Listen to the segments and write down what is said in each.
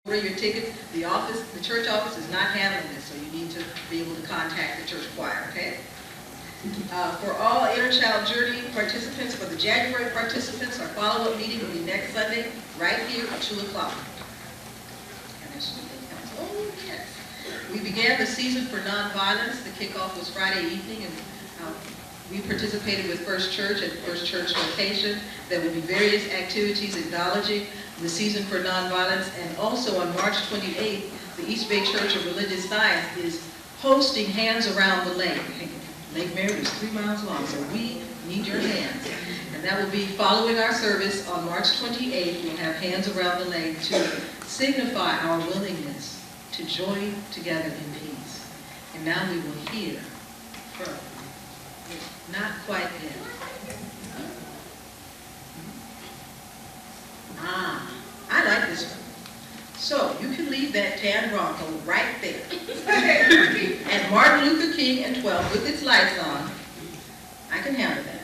Your ticket, the church office is not handling this, so you need to be able to contact the church choir, okay? For all Interchild Journey participants, for the January participants, our follow-up meeting will be next Sunday, right here at 2 o'clock. Oh, yes. We began the season for nonviolence. The kickoff was Friday evening, and we participated with First Church at First Church location. There will be various activities acknowledging the season for nonviolence, and also on March 28th, the East Bay Church of Religious Science is hosting Hands Around the Lake. Lake Mary is 3 miles long, so we need your hands. And that will be following our service on March 28th. We'll have Hands Around the Lake to signify our willingness to join together in peace. And now we will hear from, not quite yet. I like this one. So you can leave that tan Bronco right there. And Martin Luther King and 12 with its lights on. I can handle that.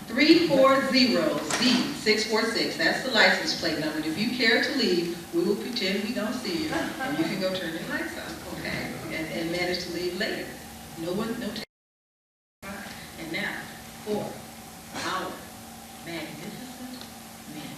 340Z646. That's the license plate number. And if you care to leave, we will pretend we don't see you. And you can go turn your lights on, okay? And manage to leave later. No take. And now, for our magnificent men.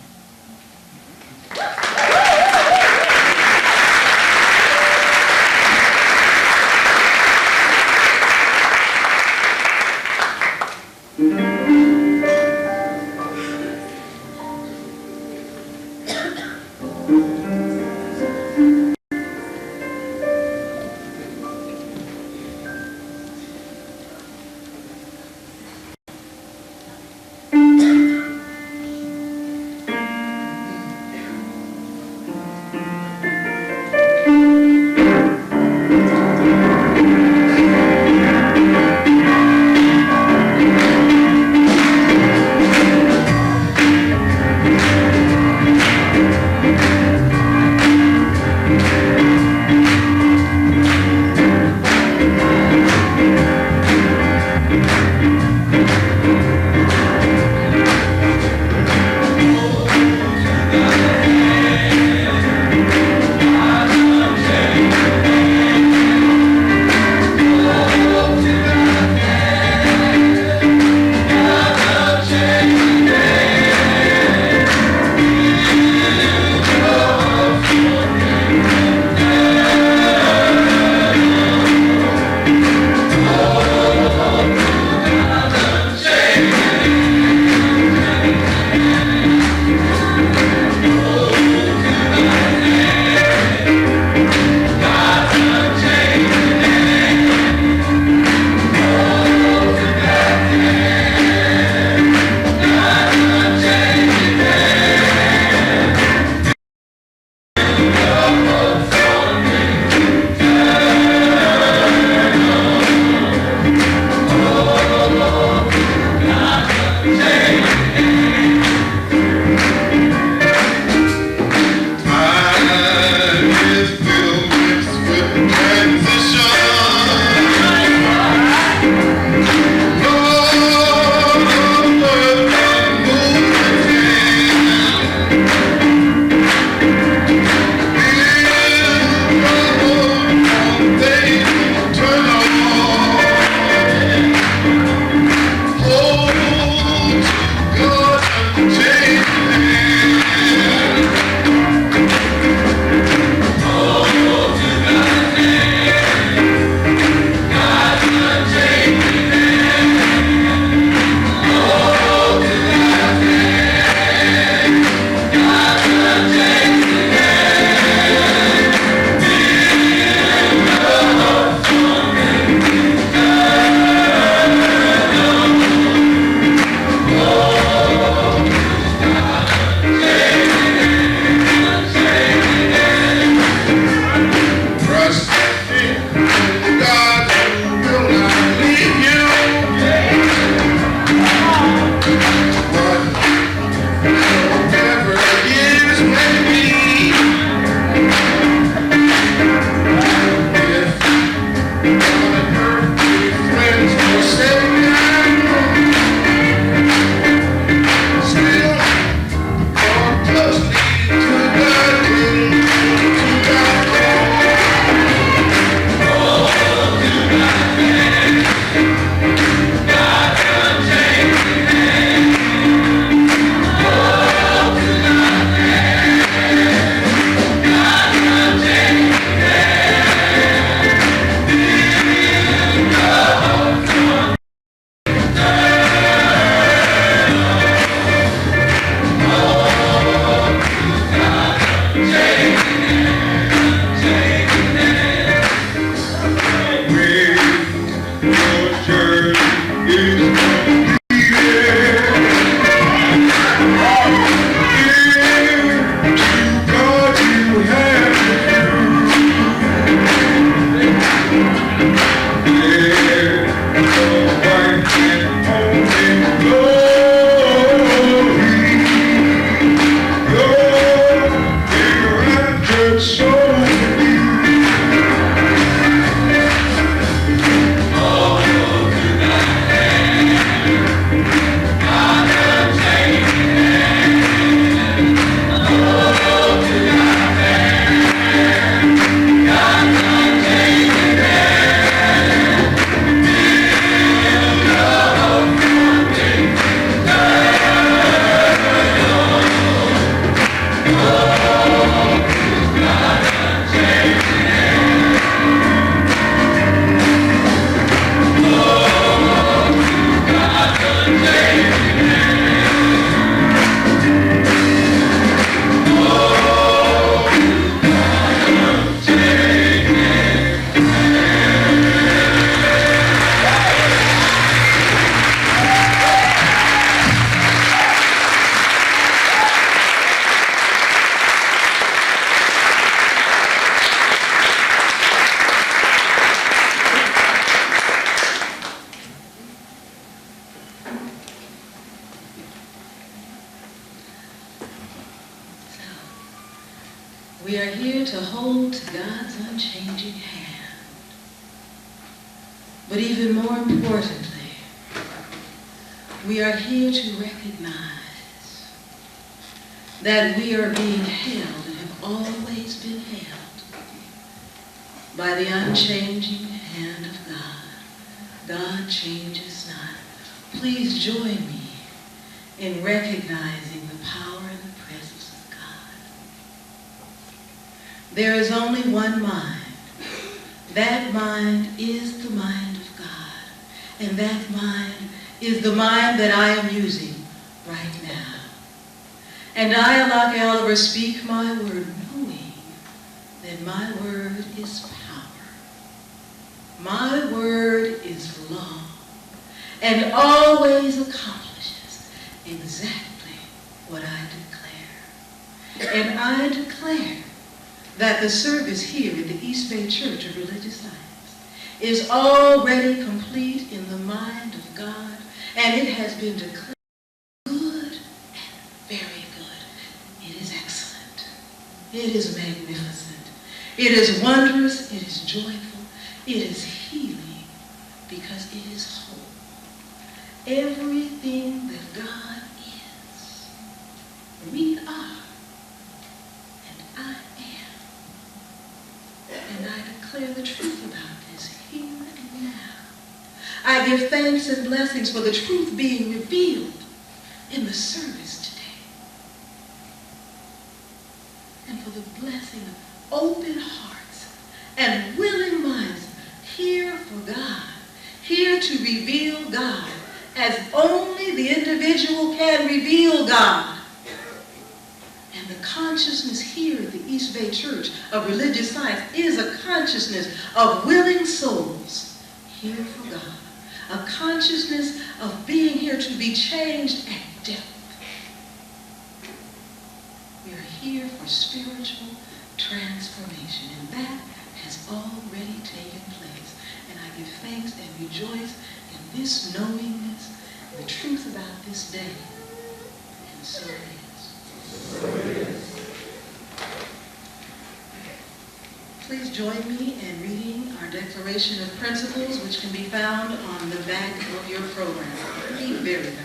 We are here to hold to God's unchanging hand. But even more importantly, we are here to recognize that we are being held and have always been held by the unchanging hand of God. God changes not. Please join me in recognizing the power and the presence of God. There is only one mind. That mind is the mind of God. And that mind is the mind that I am using right now. And I, like Oliver, speak my word, knowing that my word is power. My word is law, and always accomplishes exactly what I declare. And I declare that the service here at the East Bay Church of Religious Science is already complete in the mind of God, and it has been declared good and very good. It is excellent. It is magnificent. It is wondrous. It is joyful. It is healing because it is whole. Everything that God is, we are, and I am. And I declare the truth about this here and now. I give thanks and blessings for the truth being revealed in the service today. And for the blessing of open hearts and willing minds here for God, here to reveal God as only the individual can reveal God. And the consciousness here at the East Bay Church of Religious Science is a consciousness of willing souls here for God. A consciousness of being here to be changed at depth. We are here for spiritual transformation, and that has already taken place. And I give thanks and rejoice in this knowingness, the truth about this day. And so it is. So it is. Please join me in reading our Declaration of Principles, which can be found on the back of your program. Be very kind.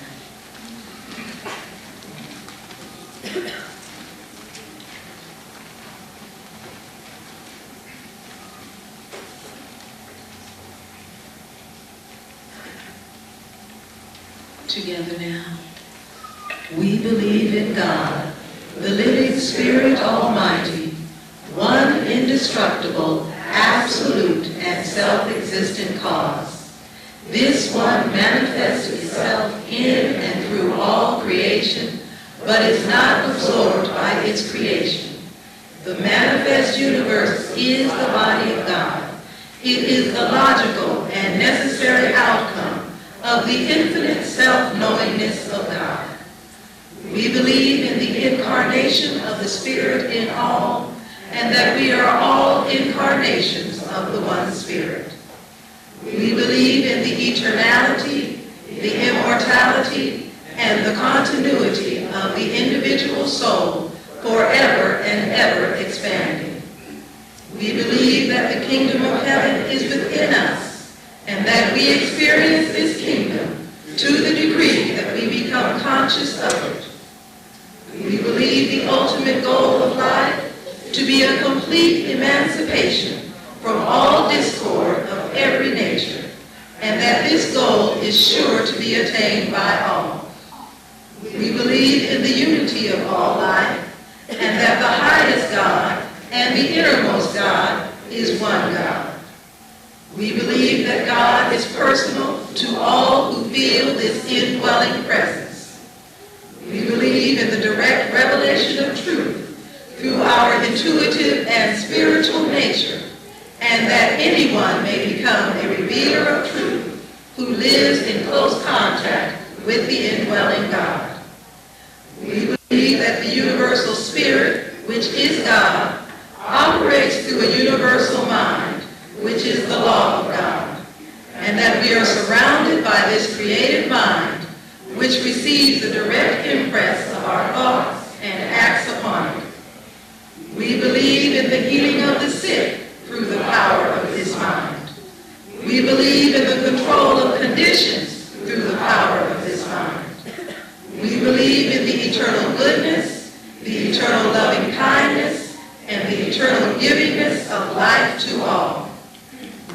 Together now. We believe in God, the living Spirit Almighty, one indestructible, absolute, and self-existent cause. This one manifests itself in and through all creation, but is not absorbed by its creation. The manifest universe is the body of God. It is the logical and necessary outcome of the infinite self-knowingness of God. We believe in the incarnation of the Spirit in all, and that we are all incarnations of the one Spirit. We believe in the eternality, the immortality, and the continuity of the individual soul, forever and ever expanding. that the kingdom of heaven is within us, and that we experience this kingdom to the degree that we become conscious of it. We believe the ultimate goal of life to be a complete emancipation from all discord of every nature, and that this goal is sure to be attained by all. We believe in the unity of all life, and that the highest God and the innermost God is one God. We believe that God is personal to all who feel this indwelling presence. We believe in the direct revelation of truth through our intuitive and spiritual nature, and that anyone may become a revealer of truth who lives in close contact with the indwelling God. We believe that the universal spirit, which is God, operates through a universal mind, which is the law of God, and that we are surrounded by this creative mind, which receives the direct impress of our thoughts and acts upon it. We believe in the healing of the sick through the power of this mind. We believe in the control of conditions through the power of this mind. We believe in the eternal goodness, the eternal loving kindness, and the eternal givingness of life to all.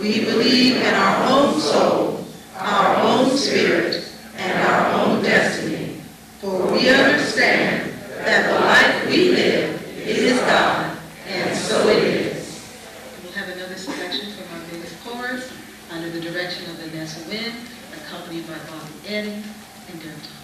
We believe in our own soul, our own spirit, and our own destiny, for we understand that the life we live is God, and so it is. We'll have another selection from our biggest chorus under the direction of Vanessa Wynn, accompanied by Bobby Eddie and Derek Thompson.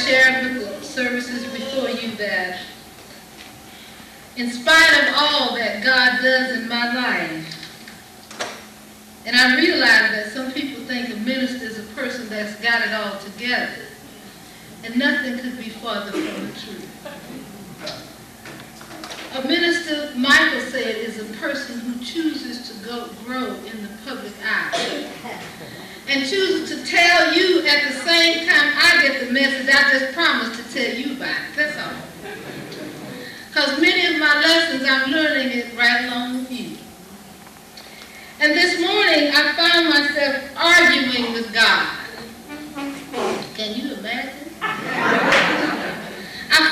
shared with the services before you that in spite of all that God does in my life, and I realize that some people think a minister is a person that's got it all together, and nothing could be farther from the truth. A minister, Michael said, is a person who chooses to grow in the public eye and chooses to tell you at the same time I get the message I just promised to tell you about it. That's all. Because many of my lessons, I'm learning it right along with you. And this morning, I found myself arguing with God. Can you imagine? I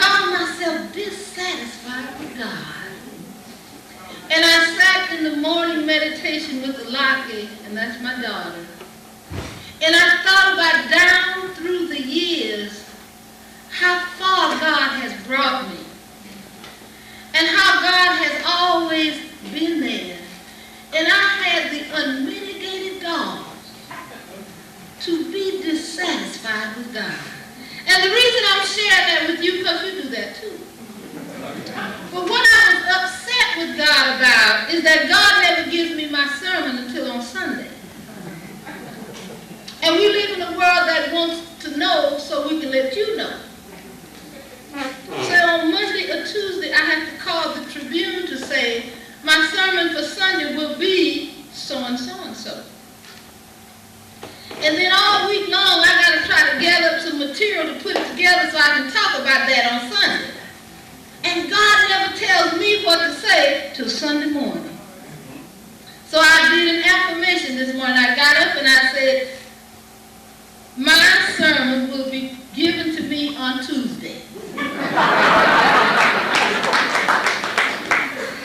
found myself dissatisfied with God. And I sat in the morning meditation with the Lockie, and that's my daughter. And I thought about down through the years how far God has brought me. And how God has always been there. And I had the unmitigated gall to be dissatisfied with God. And the reason I'm sharing that with you, because you do that too. But what I was upset with God about is that God never gives me my sermon until on Sunday. And we live in a world that wants to know so we can let you know. So on Monday or Tuesday, I have to call the Tribune to say, my sermon for Sunday will be so-and-so and so. And then all week long, I got to try to gather up some material to put it together so I can talk about that on Sunday. And God never tells me what to say till Sunday morning. So I did an affirmation this morning. I got up and I said, my sermon will be given to me on Tuesday. Because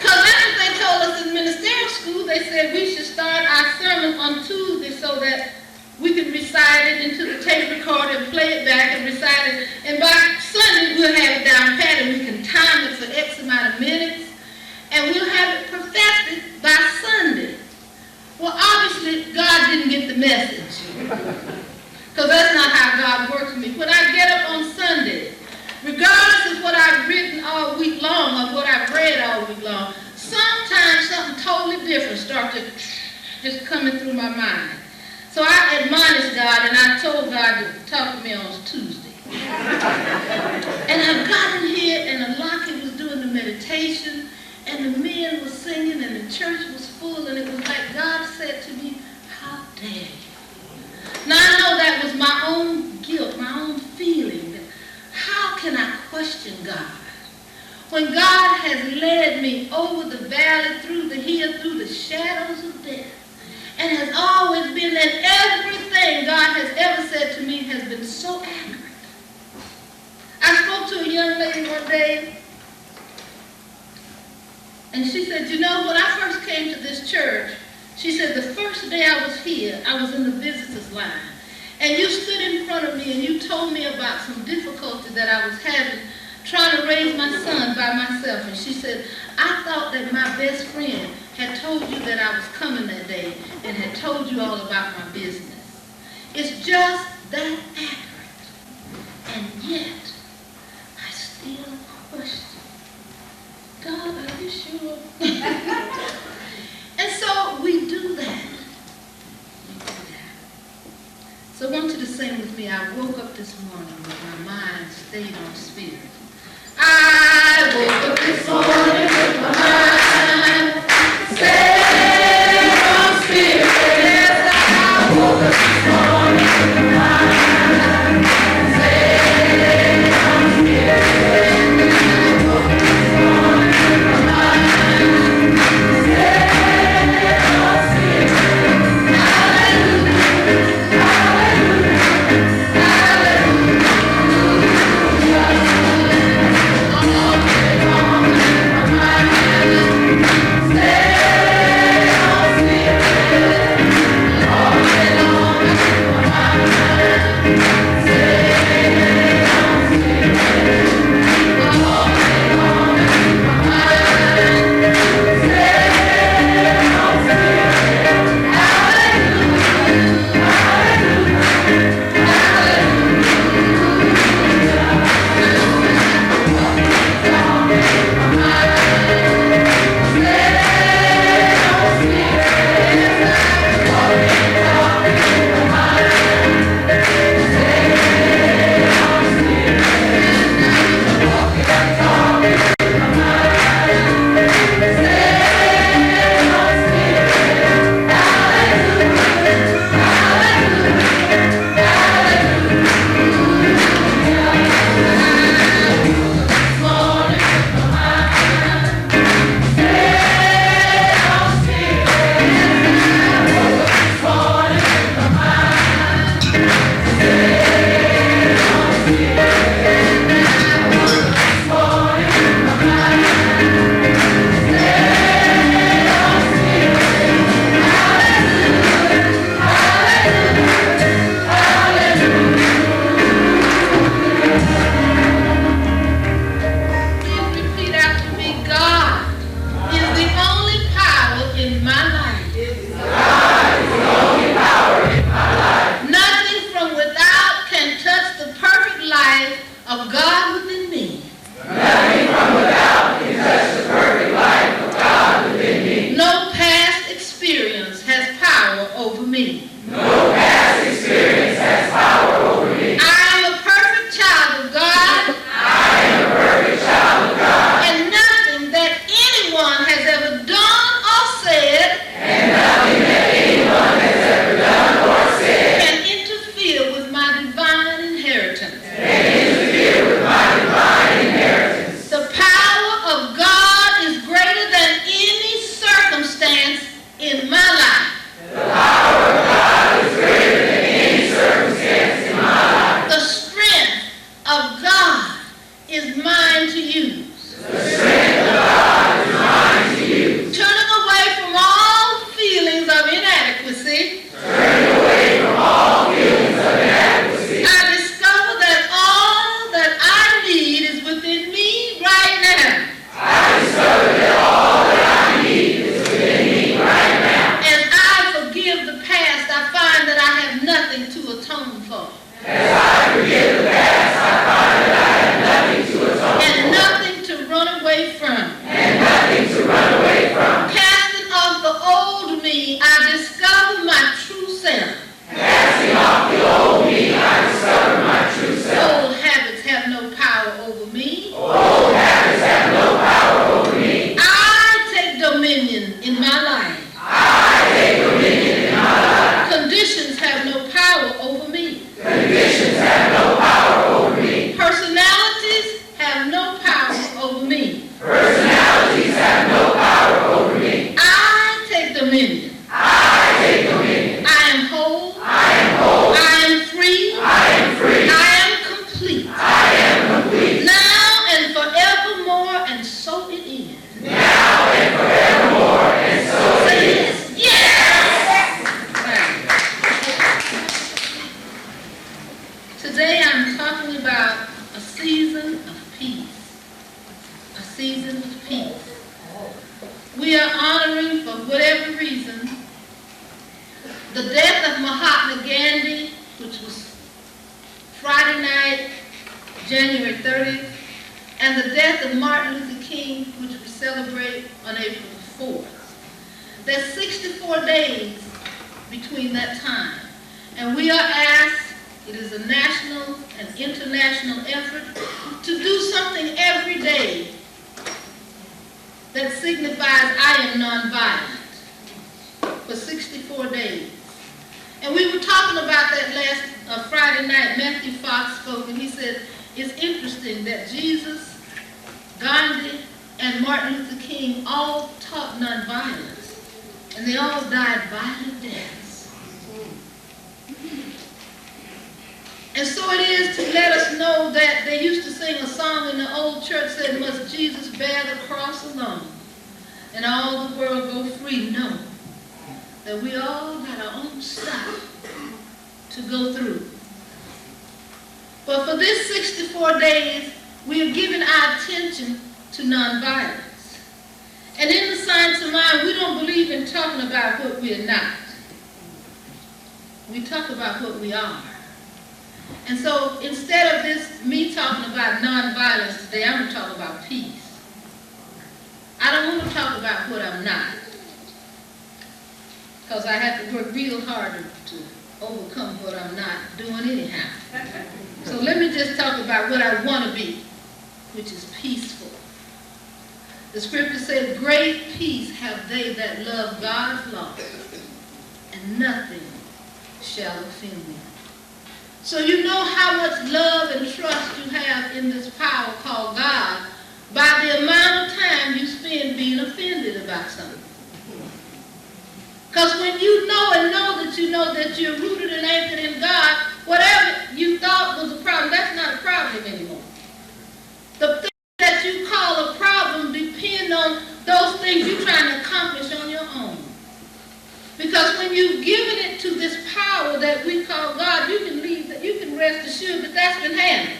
that's what they told us in ministerial school. They said we should start our sermon on Tuesday so that we can recite it into the tape recorder and play it back and recite it. And by Sunday, we'll have it down pat and we can time it for X amount of minutes. And we'll have it perfected by Sunday. Well, obviously, God didn't get the message. Because that's not how God works with me. When I get up on Sunday, regardless of what I've written all week long or what I've read all week long, sometimes something totally different starts just coming through my mind. So I admonished God and I told God to talk to me on Tuesday. And I got in here and Alaki was doing the meditation and the men were singing and the church was full and it was like God said to me, how dare you? Now I know that was my own guilt, my own feeling. That how can I question God? When God has led me over the valley, through the hill, through the shadows of death, and has always been that everything God has ever said to me has been so accurate. I spoke to a young lady one day, and she said, you know, when I first came to this church, she said, the first day I was here, I was in the visitors line. And you stood in front of me and you told me about some difficulty that I was having trying to raise my son by myself. And she said, I thought that my best friend had told you that I was coming that day and had told you all about my business. It's just that accurate. And yet, I still question. God, are you sure? And so we do that. So I want you to sing with me. I woke up this morning with my mind stayed on spirit. I woke up this morning with my mind stayed on spirit. Yes, I woke up this morning with my mind stayed on spirit. I woke up this morning with my mind stayed on spirit. Hallelujah, hallelujah, hallelujah. time talking about a season of peace. A season of peace. We are honoring, for whatever reason, the death of Mahatma Gandhi, which was Friday night, January 30th, and the death of Martin Luther King, which we celebrate on April the 4th. There's 64 days between that time. And we are asked, it is a national and international effort, to do something every day that signifies I am nonviolent for 64 days. And we were talking about that last Friday night. Matthew Fox spoke and he said, it's interesting that Jesus, Gandhi, and Martin Luther King all taught nonviolence. And they all died violent deaths. And so it is to let us know that they used to sing a song in the old church that must Jesus bear the cross alone and all the world go free. No, that we all got our own stuff to go through. But for this 64 days, we are giving our attention to nonviolence. And in the science of mind, we don't believe in talking about what we are not. We talk about what we are. And so instead of this, me talking about nonviolence today, I'm going to talk about peace. I don't want to talk about what I'm not. Because I have to work real hard to overcome what I'm not doing anyhow. So let me just talk about what I want to be, which is peaceful. The scripture says, great peace have they that love God's law, and nothing shall offend them. So you know how much love and trust you have in this power called God by the amount of time you spend being offended about something. Because when you know and know that you're rooted and anchored in God, whatever you thought was a problem, that's not a problem anymore. The thing that you call a problem depend on those things you're trying to accomplish on your own. Because when you've given it to this power that we call God, you can leave, you can rest assured that that's been handled.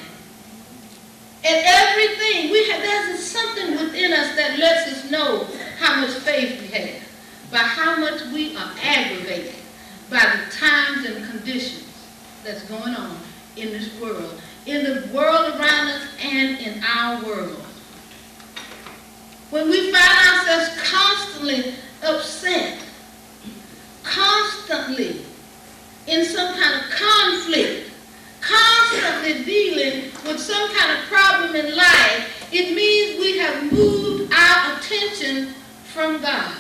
And everything, there's something within us that lets us know how much faith we have, by how much we are aggravated by the times and conditions that's going on in this world, in the world around us and in our world. When we find ourselves constantly upset, constantly in some kind of conflict, constantly dealing with some kind of problem in life, it means we have moved our attention from God.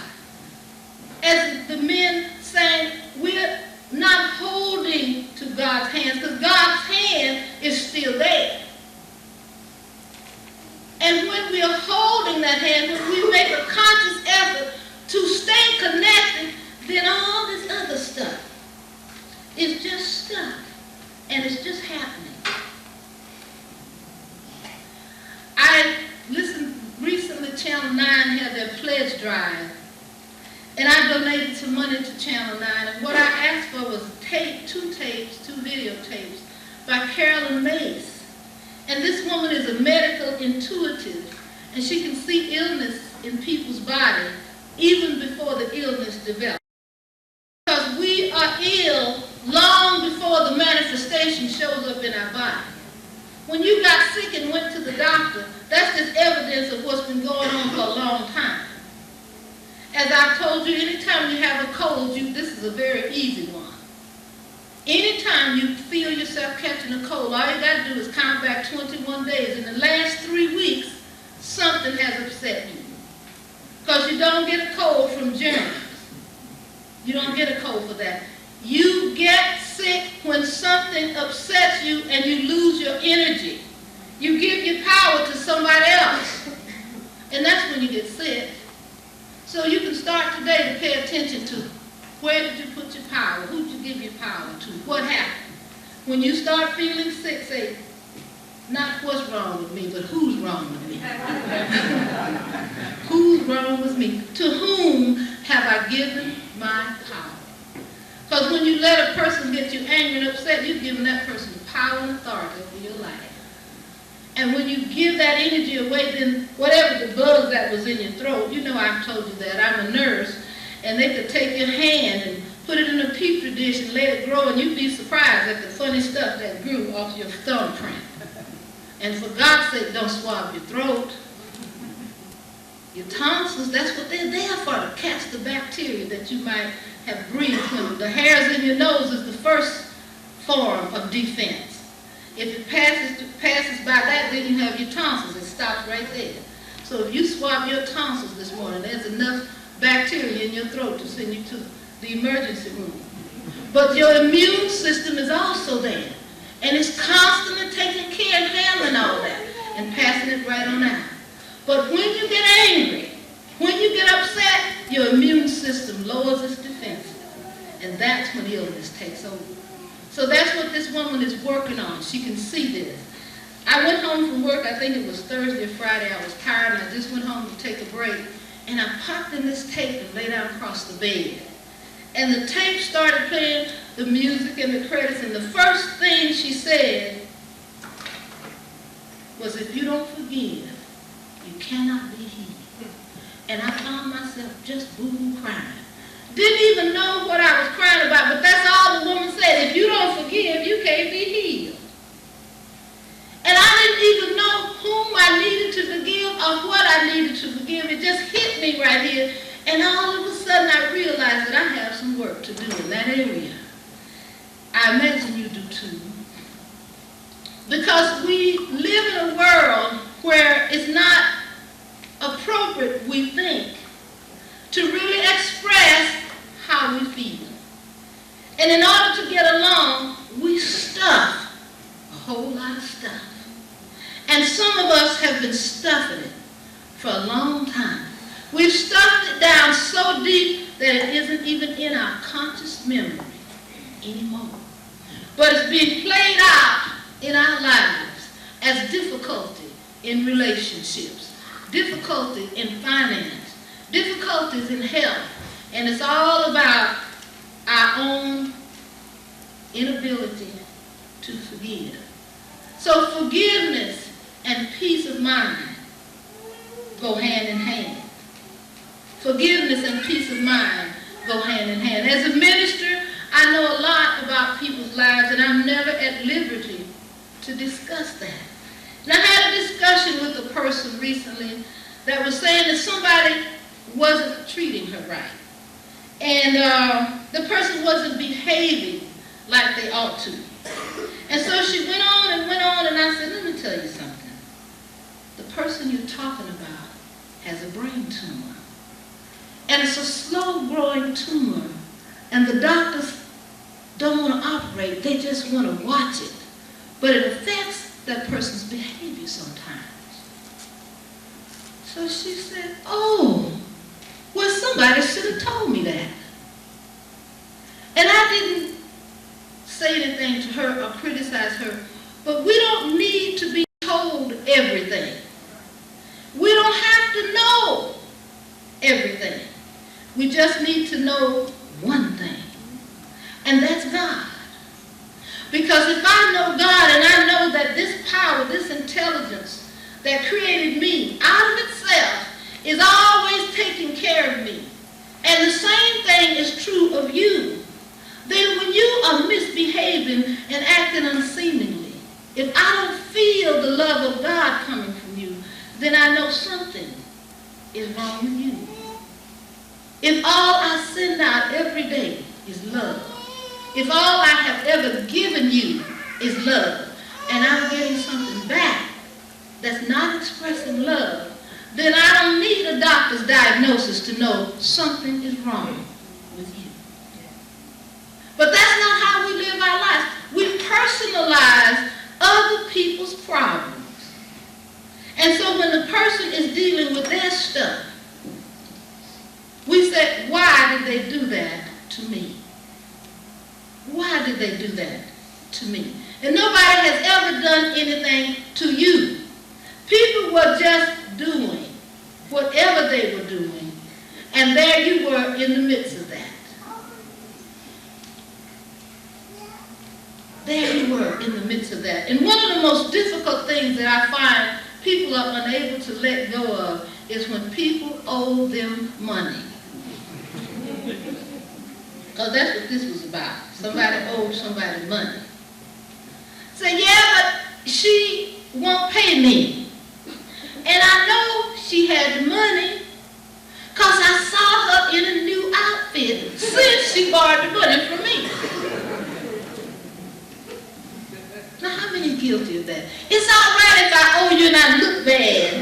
As the men sang, we're not holding to God's hands because God's hand is still there. And when we are holding that hand, when we make a conscious effort to stay connected, then all this other stuff is just stuff, and it's just happening. I listened recently, Channel 9 had their pledge drive, and I donated some money to Channel 9, and what I asked for was two videotapes by Carolyn Mace. And this woman is a medical intuitive, and she can see illness in people's body even before the illness develops. Because we are ill long before the manifestation shows up in our body. When you got sick and went to the doctor, that's just evidence of what's been going on for a long time. As I told you, anytime you have a cold, this is a very easy one. Anytime you feel yourself catching a cold, all you got to do is count back 21 days. In the last 3 weeks, something has upset you. Because you don't get a cold from germs. You don't get a cold for that. You get sick when something upsets you and you lose your energy. You give your power to somebody else. And that's when you get sick. So you can start today to pay attention to where did you put your power? Who did you give your power to? What happened? When you start feeling sick, say, not what's wrong with me, but who's wrong with me? Who's wrong with me? To whom have I given my power? Because when you let a person get you angry and upset, you've given that person power and authority over your life. And when you give that energy away, then whatever the bug that was in your throat, you know I've told you that. I'm a nurse, and they could take your hand and put it in a petri dish and let it grow, and you'd be surprised at the funny stuff that grew off your thumbprint. And for God's sake, don't swab your throat. Your tonsils, that's what they're there for, to catch the bacteria that you might have breathed through. The hairs in your nose is the first form of defense. If it passes by that, then you have your tonsils. It stops right there. So if you swab your tonsils this morning, there's enough bacteria in your throat to send you to the emergency room. But your immune system is also there. And it's constantly taking care and handling all that and passing it right on out. But when you get angry, when you get upset, your immune system lowers its defenses. And that's when illness takes over. So that's what this woman is working on. She can see this. I went home from work, I think it was Thursday or Friday. I was tired and I just went home to take a break. And I popped in this tape and lay down across the bed. And the tape started playing the music and the credits. And the first thing she said was, if you don't forgive, you cannot be healed. And I found myself just boo-hoo crying. Didn't even know what I was crying about, but that's all the woman said. If you don't forgive, you can't be healed. And I didn't even know whom I needed to forgive or what I needed to forgive. It just hit me right here. And all of a sudden I realized that I have some work to do in that area. I imagine you do too. Because we live in a world where it's not appropriate, we think, to really express how we feel. And in order to get along, we stuff a whole lot of stuff. And some of us have been stuffing it for a long time. We've stuffed it down so deep that it isn't even in our conscious memory anymore. But it's being played out in our lives as difficulty in relationships, difficulty in finance, difficulties in health, and it's all about our own inability to forgive. So forgiveness and peace of mind go hand in hand. Forgiveness and peace of mind go hand in hand. As a minister, I know a lot about people's lives, and I'm never at liberty to discuss that. And I had a discussion with a person recently that was saying that somebody wasn't treating her right. And the person wasn't behaving like they ought to. And so she went on, and I said, let me tell you something. The person you're talking about has a brain tumor. And it's a slow-growing tumor. And the doctors don't want to operate, they just want to watch it. But it affects that person's behavior sometimes. So she said, oh, well, somebody should have told me that. And I didn't say anything to her or criticize her, but we don't need to be told everything. We don't have to know everything. We just need to know one thing, and that's God. Because if I know God and I know that this power, this intelligence that created me out of itself is always taking care of me, and the same thing is true of you, then when you are misbehaving and acting unseemingly, if I don't feel the love of God coming from you, then I know something is wrong with you. If all I send out every day is love, if all I have ever given you is love, and I'm getting something back that's not expressing love, then I don't need a doctor's diagnosis to know something is wrong with you. But that's not how we live our lives. We personalize other people's problems. And so when the person is dealing with their stuff, we say, why did they do that to me? Why did they do that to me? And nobody has ever done anything to you. People were just doing whatever they were doing, and there you were in the midst of that. There you were in the midst of that. And one of the most difficult things that I find people are unable to let go of is when people owe them money. Because that's what this was about. Somebody owed somebody money. Say, yeah, but she won't pay me. And I know she had the money because I saw her in a new outfit since she borrowed the money from me. Now, how many are guilty of that? It's all right if I owe you and I look bad.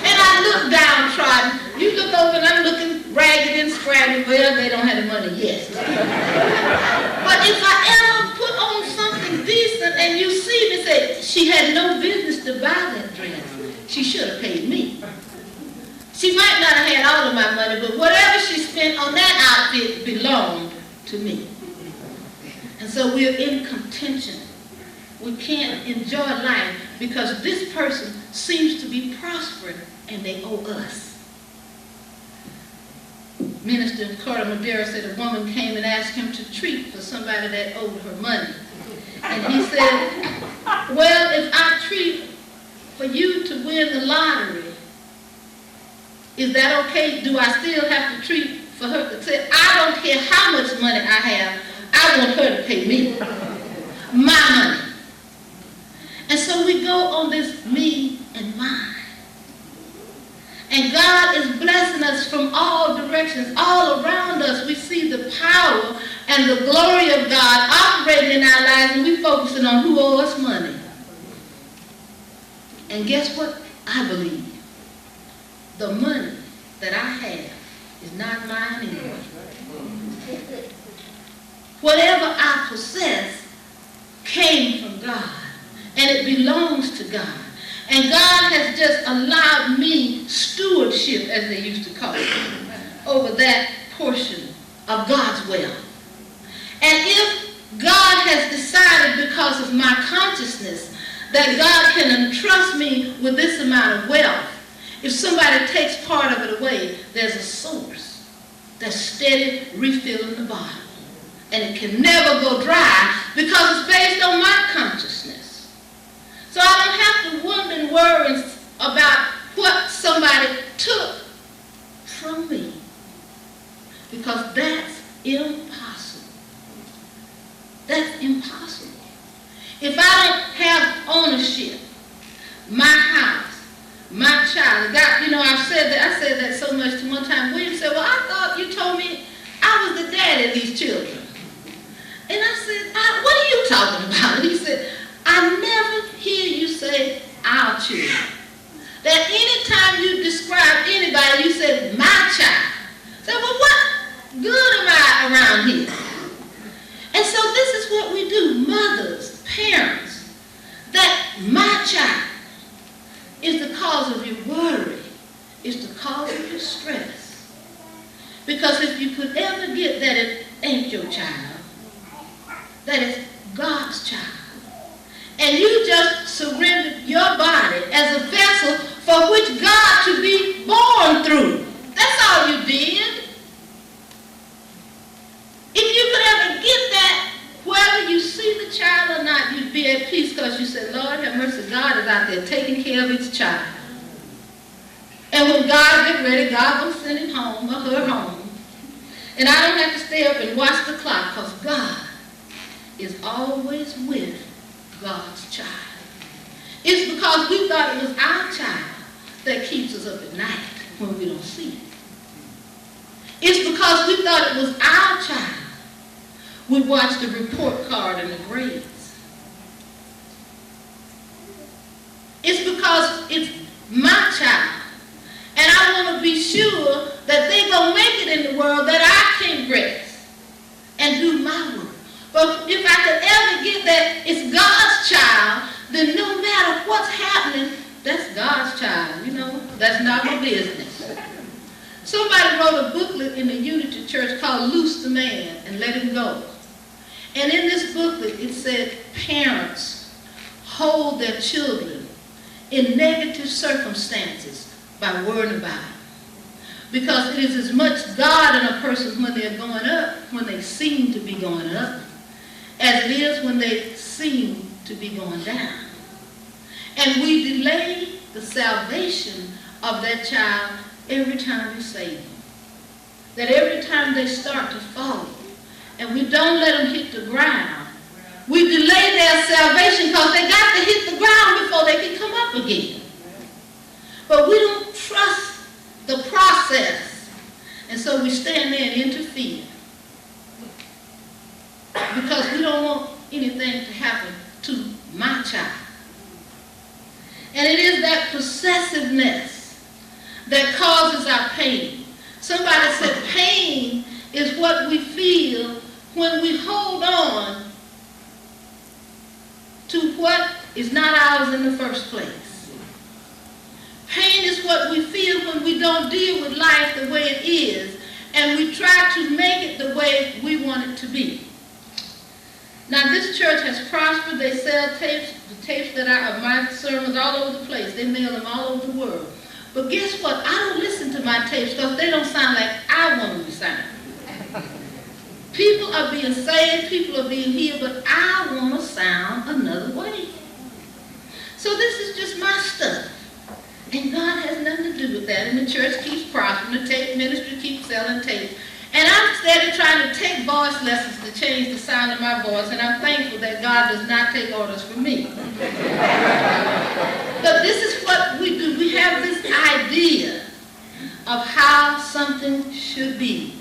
And I look downtrodden. You look over and I'm looking ragged and scraggly. Well, they don't have the money yet. But if I ever put on something decent and you see me say, she had no business to buy that dress. She should have paid me. She might not have had all of my money, but whatever she spent on that outfit belonged to me. And so we're in contention. We can't enjoy life because this person seems to be prospering and they owe us. Minister Carter Madera said a woman came and asked him to treat for somebody that owed her money. And he said, well, if I treat for you to win the lottery, is that okay? Do I still have to treat for her? He said, I don't care how much money I have. I want her to pay me my money. And so we go on this me and mine. And God is blessing us from all directions. All around us, we see the power and the glory of God operating in our lives, and we're focusing on who owes us money. And guess what? I believe the money that I have is not mine anyway. Whatever I possess came from God, and it belongs to God. And God has just allowed me stewardship, as they used to call it, over that portion of God's wealth. And if God has decided because of my consciousness that God can entrust me with this amount of wealth, if somebody takes part of it away, there's a source that's steady refilling the bottle. And it can never go dry because it's based on my consciousness. So I don't have to wonder and worry about what somebody took from me, because that's impossible. That's impossible. If I don't have ownership, my house, my child, God, you know, I said that so much to one time. William said, well, I thought you told me I was the daddy of these children. And I said, what are you talking about? And he said, I never hear you say our children. That anytime you describe anybody, you said my child. I said, well, what good am I around here? And so this is what we do, mothers, parents, that my child is the cause of your worry, is the cause of your stress. Because if you could ever get that it ain't your child, that is God's child. And you just surrendered your body as a vessel for which God to be born through. That's all you did. If you could ever get that, whether you see the child or not, you'd be at peace because you said, Lord, have mercy, God is out there taking care of his child. And when God gets ready, God will send him home or her home. And I don't have to stay up and watch the clock because God is always with God's child. It's because we thought it was our child that keeps us up at night when we don't see it. It's because we thought it was our child we watch the report card and the grades. It's because it's my child. And I want to be sure that they're going to make it in the world that I can rest and do my work. But if I could ever get that it's God's child, then no matter what's happening, that's God's child. You know, that's not my business. Somebody wrote a booklet in the Unity Church called Loose the Man and Let Him Go. And in this booklet, it said, parents hold their children in negative circumstances by worrying about them. because it is as much God in a person when they're going up, when they seem to be going up, as it is when they seem to be going down. And we delay the salvation of that child every time we save them. That every time they start to fall, and we don't let them hit the ground, we delay their salvation because they got to hit the ground before they can come up again. But we don't trust the process, and so we stand there and interfere because we don't want anything to happen to my child. And it is that possessiveness that causes our pain. Somebody said pain is what we feel when we hold on to what is not ours in the first place. Pain is what we feel when we don't deal with life the way it is, and we try to make it the way we want it to be. Now, this church has prospered. They sell tapes, the tapes that are of my sermons all over the place. They mail them all over the world. But guess what? I don't listen to my tapes because they don't sound like I want them to sound. People are being saved, people are being healed, but I want to sound another way. So this is just my stuff. And God has nothing to do with that. And the church keeps prospering. The tape ministry keeps selling tapes. And I'm steady trying to take voice lessons to change the sound of my voice. And I'm thankful that God does not take orders from me. But this is what we do. We have this idea of how something should be.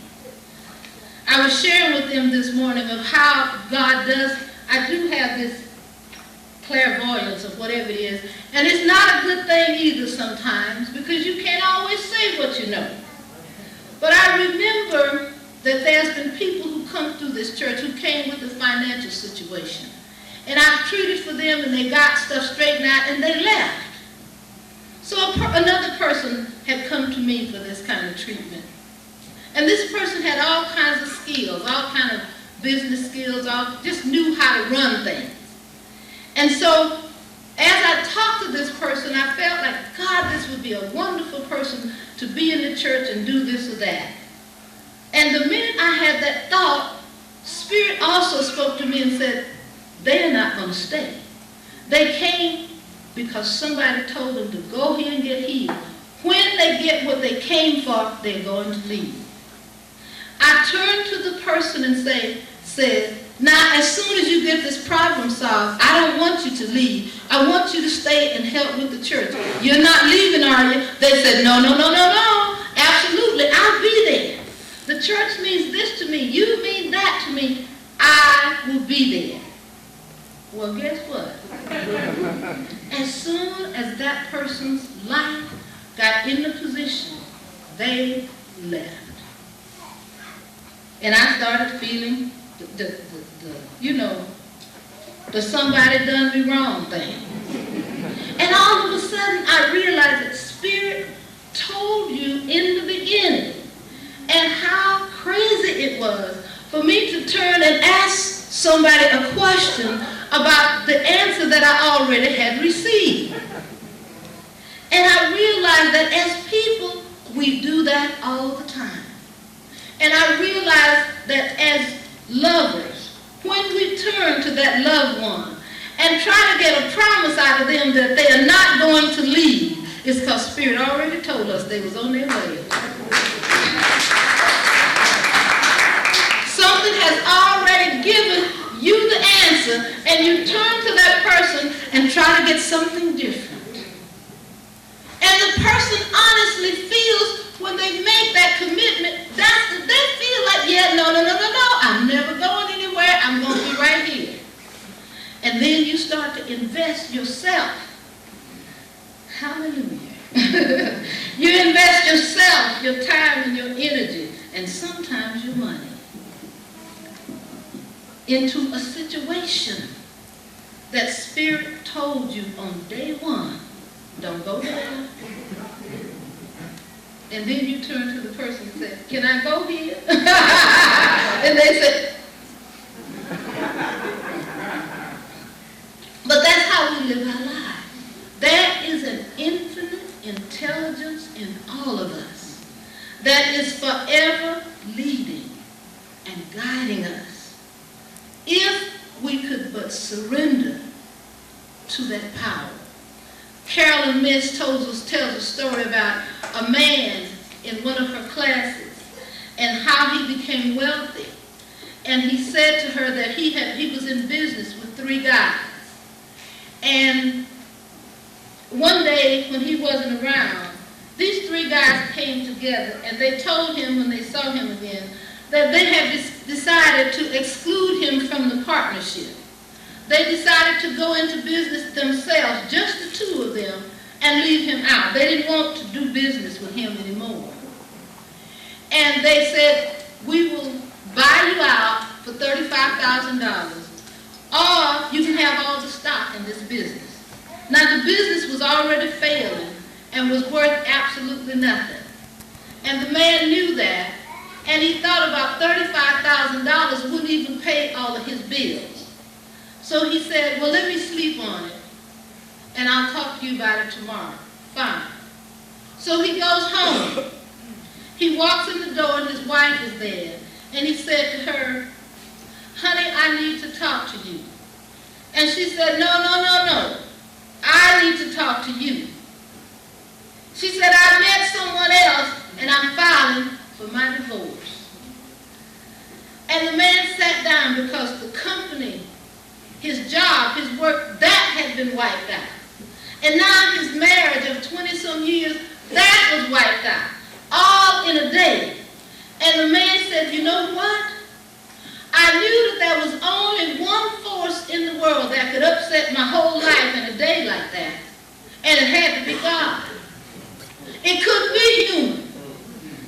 I was sharing with them this morning of how God does. I do have this clairvoyance of whatever it is. And it's not a good thing either sometimes because you can't always say what you know. But I remember that there's been people who come through this church who came with a financial situation. And I've treated for them and they got stuff straightened out and they left. So another person had come to me for this kind of treatment. And this person had all kinds of skills, all kinds of business skills, just knew how to run things. And so as I talked to this person, I felt like, God, this would be a wonderful person to be in the church and do this or that. And the minute I had that thought, Spirit also spoke to me and said, they're not going to stay. They came because somebody told them to go here and get healed. When they get what they came for, they're going to leave. I turned to the person and said, now as soon as you get this problem solved, I don't want you to leave. I want you to stay and help with the church. You're not leaving, are you? They said, no. Absolutely, I'll be there. The church means this to me. You mean that to me. I will be there. Well, guess what? As soon as that person's life got in the position, they left. And I started feeling the somebody done me wrong thing. And all of a sudden I realized that Spirit told you in the beginning, and how crazy it was for me to turn and ask somebody a question about the answer that I already had received. And I realized that as people, we do that all the time. And I realized that as lovers, when we turn to that loved one and try to get a promise out of them that they are not going to leave, it's because Spirit already told us they was on their way. Something has already given you the answer, and you turn to that person and try to get something different. And the person honestly feels when they make that commitment, they feel like, yeah, no, I'm never going anywhere, I'm going to be right here. And then you start to invest yourself. Hallelujah. You invest yourself, your time and your energy, and sometimes your money into a situation that Spirit told you on day one, don't go there. And then you turn to the person and say, can I go here? And they say, but that's how we live our lives. There is an infinite intelligence in all of us surrender to that power. Carolyn Miss tells a story about a man in one of her classes and how he became wealthy. And he said to her that he was in business with 3 guys. And one day when he wasn't around, these 3 guys came together and they told him when they saw him again that they had decided to exclude him from the partnership. They decided to go into business themselves, just the 2 of them, and leave him out. They didn't want to do business with him anymore. And they said, we will buy you out for $35,000, or you can have all the stock in this business. Now the business was already failing and was worth absolutely nothing. And the man knew that, and he thought about $35,000 wouldn't even pay all of his bills. So he said, well, let me sleep on it, and I'll talk to you about it tomorrow. Fine. So he goes home. He walks in the door, and his wife is there. And he said to her, honey, I need to talk to you. And she said, no. I need to talk to you. She said, I met someone else, and I'm filing for my divorce. And the man sat down because the company, his job, his work, that had been wiped out. And now his marriage of 20-some years, that was wiped out, all in a day. And the man said, you know what? I knew that there was only one force in the world that could upset my whole life in a day like that, and it had to be God. It couldn't be human.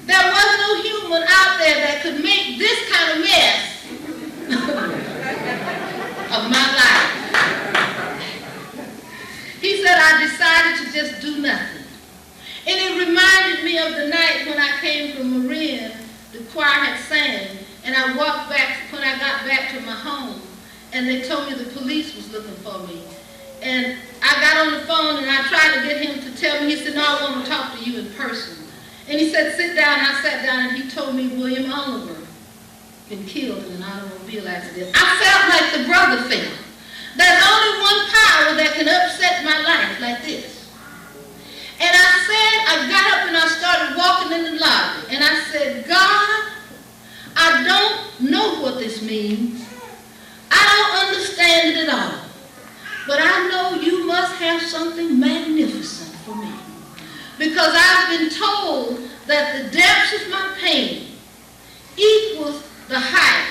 There was no human out there that could make this kind of mess of my life. He said, I decided to just do nothing. And it reminded me of the night when I came from Marin, the choir had sang, and I walked back, when I got back to my home, and they told me the police was looking for me. And I got on the phone and I tried to get him to tell me. He said, no, I want to talk to you in person. And he said, sit down. I sat down and he told me William Oliver been killed in an automobile accident. I felt like the brother felt. There's only one power that can upset my life like this. And I got up and I started walking in the lobby. And I said, God, I don't know what this means. I don't understand it at all. But I know you must have something magnificent for me. Because I've been told that the depths of my pain equals the height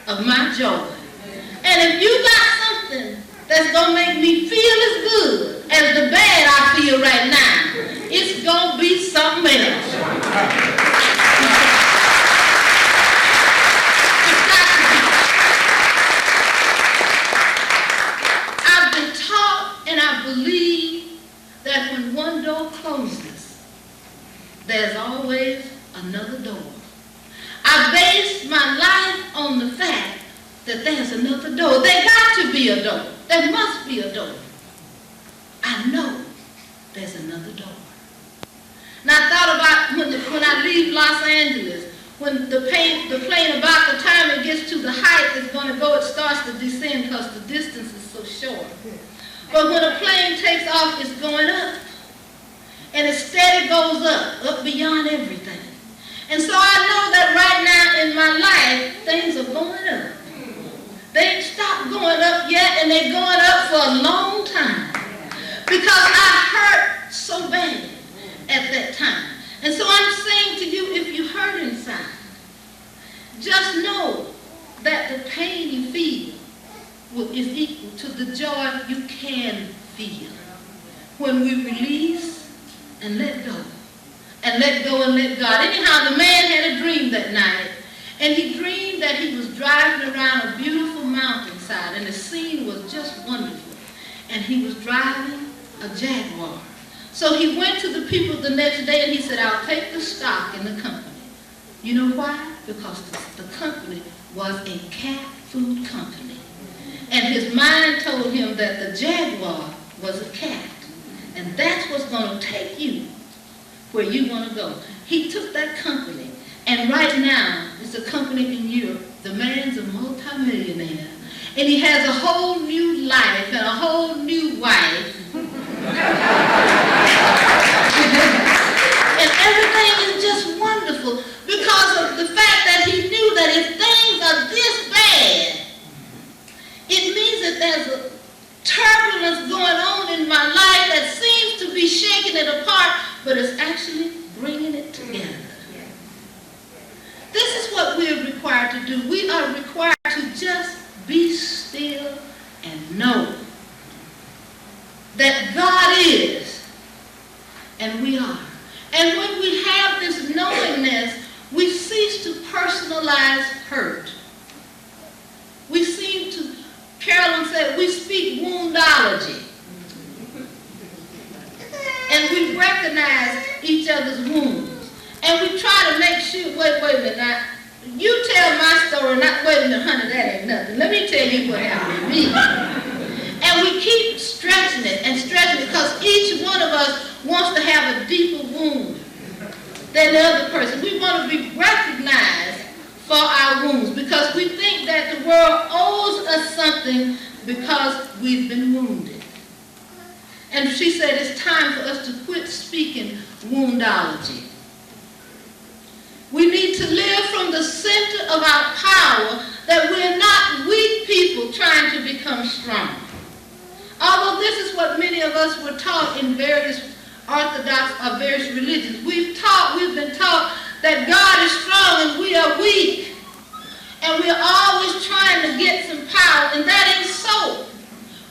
of my joy. And if you got something that's going to make me feel as good as the bad I feel right now, it's going to be something else. I've been taught and I believe that when one door closes, there's always another door. I base my life on the fact that there's another door. There got to be a door. There must be a door. I know there's another door. Now I thought about when I leave Los Angeles, when the plane about the time it gets to the height it's going to go, it starts to descend because the distance is so short. But when a plane takes off, it's going up. And it steady goes up beyond everything. And so I know that right now in my life, things are going up. They ain't stopped going up yet, and they're going up for a long time. Because I hurt so bad at that time. And so I'm saying to you, if you hurt inside, just know that the pain you feel is equal to the joy you can feel. When we release and let go. And let go and let God. Anyhow, the man had a dream that night. And he dreamed that he was driving around a beautiful mountainside. And the scene was just wonderful. And he was driving a Jaguar. So he went to the people the next day and he said, I'll take the stock in the company. You know why? Because the company was a cat food company. And his mind told him that the Jaguar was a cat. And that's what's going to take you where you want to go. He took that company, and right now it's a company in Europe. The man's a multimillionaire, and and he has a whole new life and a whole new wife. And everything is just wonderful because of the fact that he knew that if things are this bad, it means that there's a turbulence going on in my life that seems to be shaking it apart, but it's actually bringing it together. This is what we're required to do. We are required to just be still and know that God is and we are. And when we have this knowingness, we cease to personalize hurt. We seem to, Carolyn said, we speak woundology. And we recognize each other's wounds. And we try to make sure, wait a minute, now, you tell my story, not, wait a minute, honey, that ain't nothing. Let me tell you what happened to me. And we keep stretching it and stretching it because each one of us wants to have a deeper wound than the other person. We want to be recognized for our wounds because we think that the world owes us something because we've been wounded. And she said it's time for us to quit speaking woundology. We need to live from the center of our power, that we're not weak people trying to become strong. Although this is what many of us were taught in various Orthodox or various religions. We've been taught that God is strong and we are weak. And we're always trying to get some power, and that ain't so.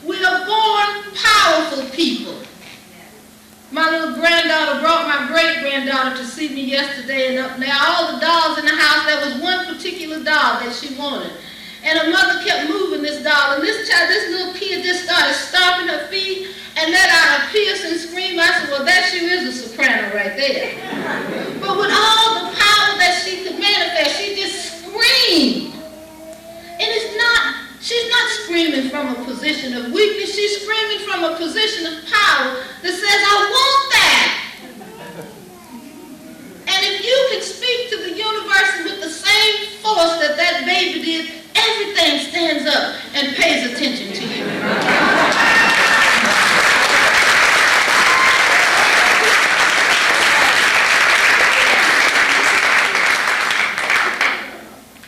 We are born powerful people. My little granddaughter brought my great-granddaughter to see me yesterday, and up there, all the dolls in the house, there was one particular doll that she wanted. And her mother kept moving this doll, and this little kid just started stomping her feet and let out a piercing scream. I said, well, that sure is a soprano right there. But with all the power that she could manifest, she just screamed. And she's not screaming from a position of weakness. She's screaming from a position of power that says, I want that. And if you can speak to the universe with the same force that that baby did, everything stands up and pays attention to you.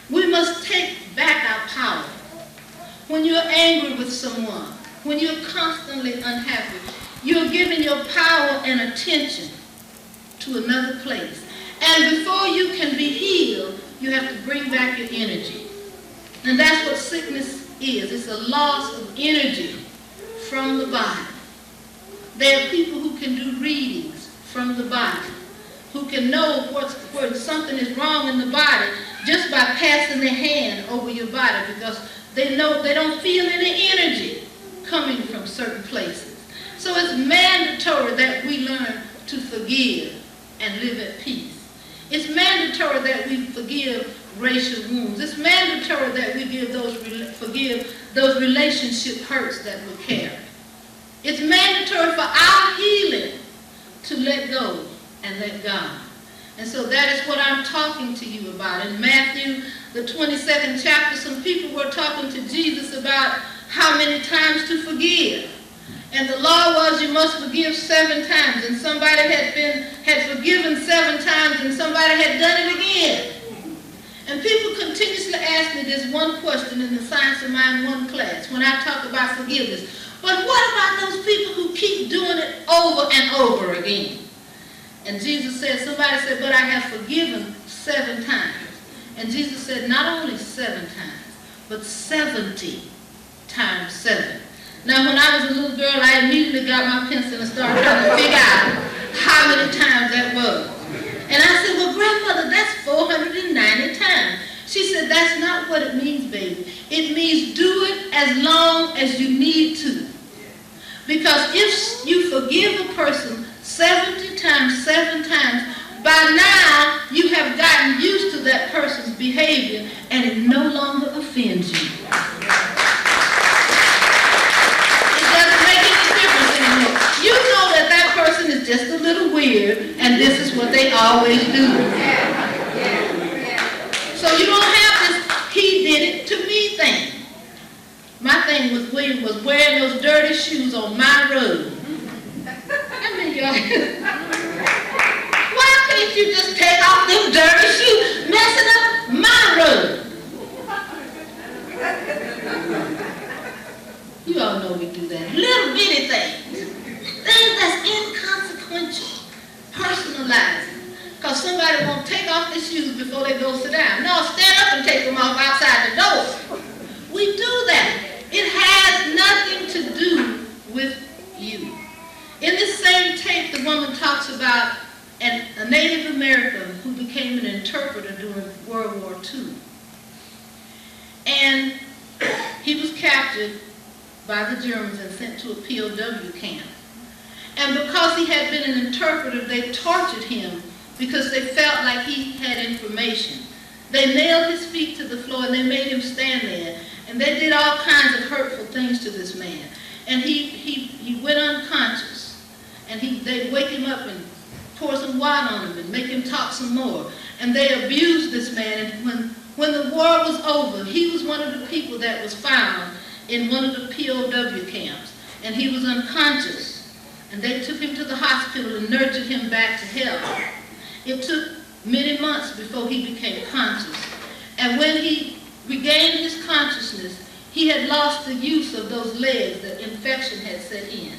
We must take back our power. When you're angry with someone, when you're constantly unhappy, you're giving your power and attention to another place. And before you can be healed, you have to bring back your energy. And that's what sickness is. It's a loss of energy from the body. There are people who can do readings from the body, who can know where something is wrong in the body just by passing their hand over your body, because they know they don't feel any energy coming from certain places. So it's mandatory that we learn to forgive and live at peace. It's mandatory that we forgive racial wounds. It's mandatory that we forgive those relationship hurts that we carry. It's mandatory for our healing to let go and let God. And so that is what I'm talking to you about. In Matthew, the 22nd chapter, some people were talking to Jesus about how many times to forgive. And the law was you must forgive 7 times. And somebody had forgiven 7 times, and somebody had done it again. And people continuously ask me this one question in the Science of Mind 1 class when I talk about forgiveness. But what about those people who keep doing it over and over again? And Jesus said, somebody said, but I have forgiven 7 times. And Jesus said, not only 7 times, but 70 times 7. Now, when I was a little girl, I immediately got my pencil and started trying to figure out how many times that was. And I said, well, grandmother, that's 490 times. She said, that's not what it means, baby. It means do it as long as you need to. Because if you forgive a person 70 times, 7 times, by now you have gotten used to that person's behavior and it no longer offends you. It doesn't make any difference anymore. You know that that person is just a little weird and this is what they always do. So you don't have this he did it to me thing. man was wearing those dirty shoes on my road. I mean, y'all, why can't you just take off them dirty shoes, messing up my road? You all know we do that. Little bitty things that's inconsequential, personalizing. Because somebody won't take off their shoes before they go sit down. No, stand up and take them off outside the door. We do that. It has nothing to do with you. In this same tape, the woman talks about a Native American who became an interpreter during World War II. And he was captured by the Germans and sent to a POW camp. And because he had been an interpreter, they tortured him because they felt like he had information. They nailed his feet to the floor and they made him stand there. And they did all kinds of hurtful things to this man. And he went unconscious. And they'd wake him up and pour some water on him and make him talk some more. And they abused this man. And when the war was over, he was one of the people that was found in one of the POW camps. And he was unconscious. And they took him to the hospital and nurtured him back to health. It took many months before he became conscious. And when he regained his consciousness, he had lost the use of those legs that infection had set in.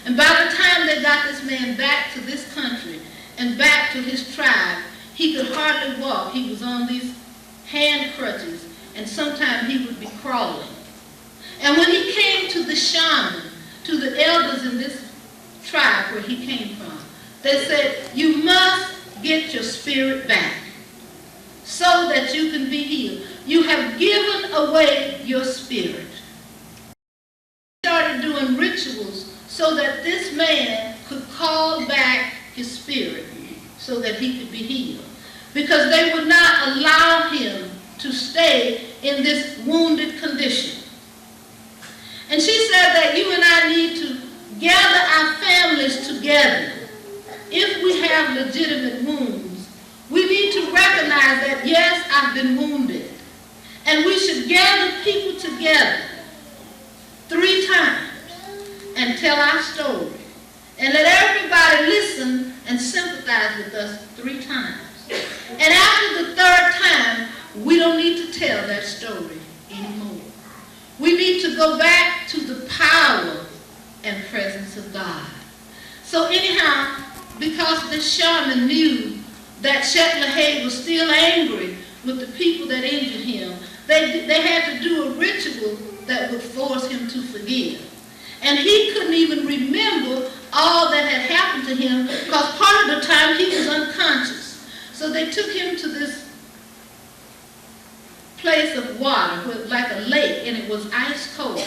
And by the time they got this man back to this country and back to his tribe, he could hardly walk. He was on these hand crutches, and sometimes he would be crawling. And when he came to the shaman, to the elders in this tribe where he came from, they said, you must get your spirit back so that you can be healed. You have given away your spirit. He started doing rituals so that this man could call back his spirit so that he could be healed. Because they would not allow him to stay in this wounded condition. And she said that you and I need to gather our families together. If we have legitimate wounds, we need to recognize that, yes, I've been wounded. And we should gather people together 3 times and tell our story. And let everybody listen and sympathize with us 3 times. And after the 3rd time, we don't need to tell that story anymore. We need to go back to the power and presence of God. So anyhow, because the shaman knew that Shetlahay was still angry with the people that injured him, they had to do a ritual that would force him to forgive. And he couldn't even remember all that had happened to him because part of the time he was unconscious. So they took him to this place of water, like a lake, and it was ice cold.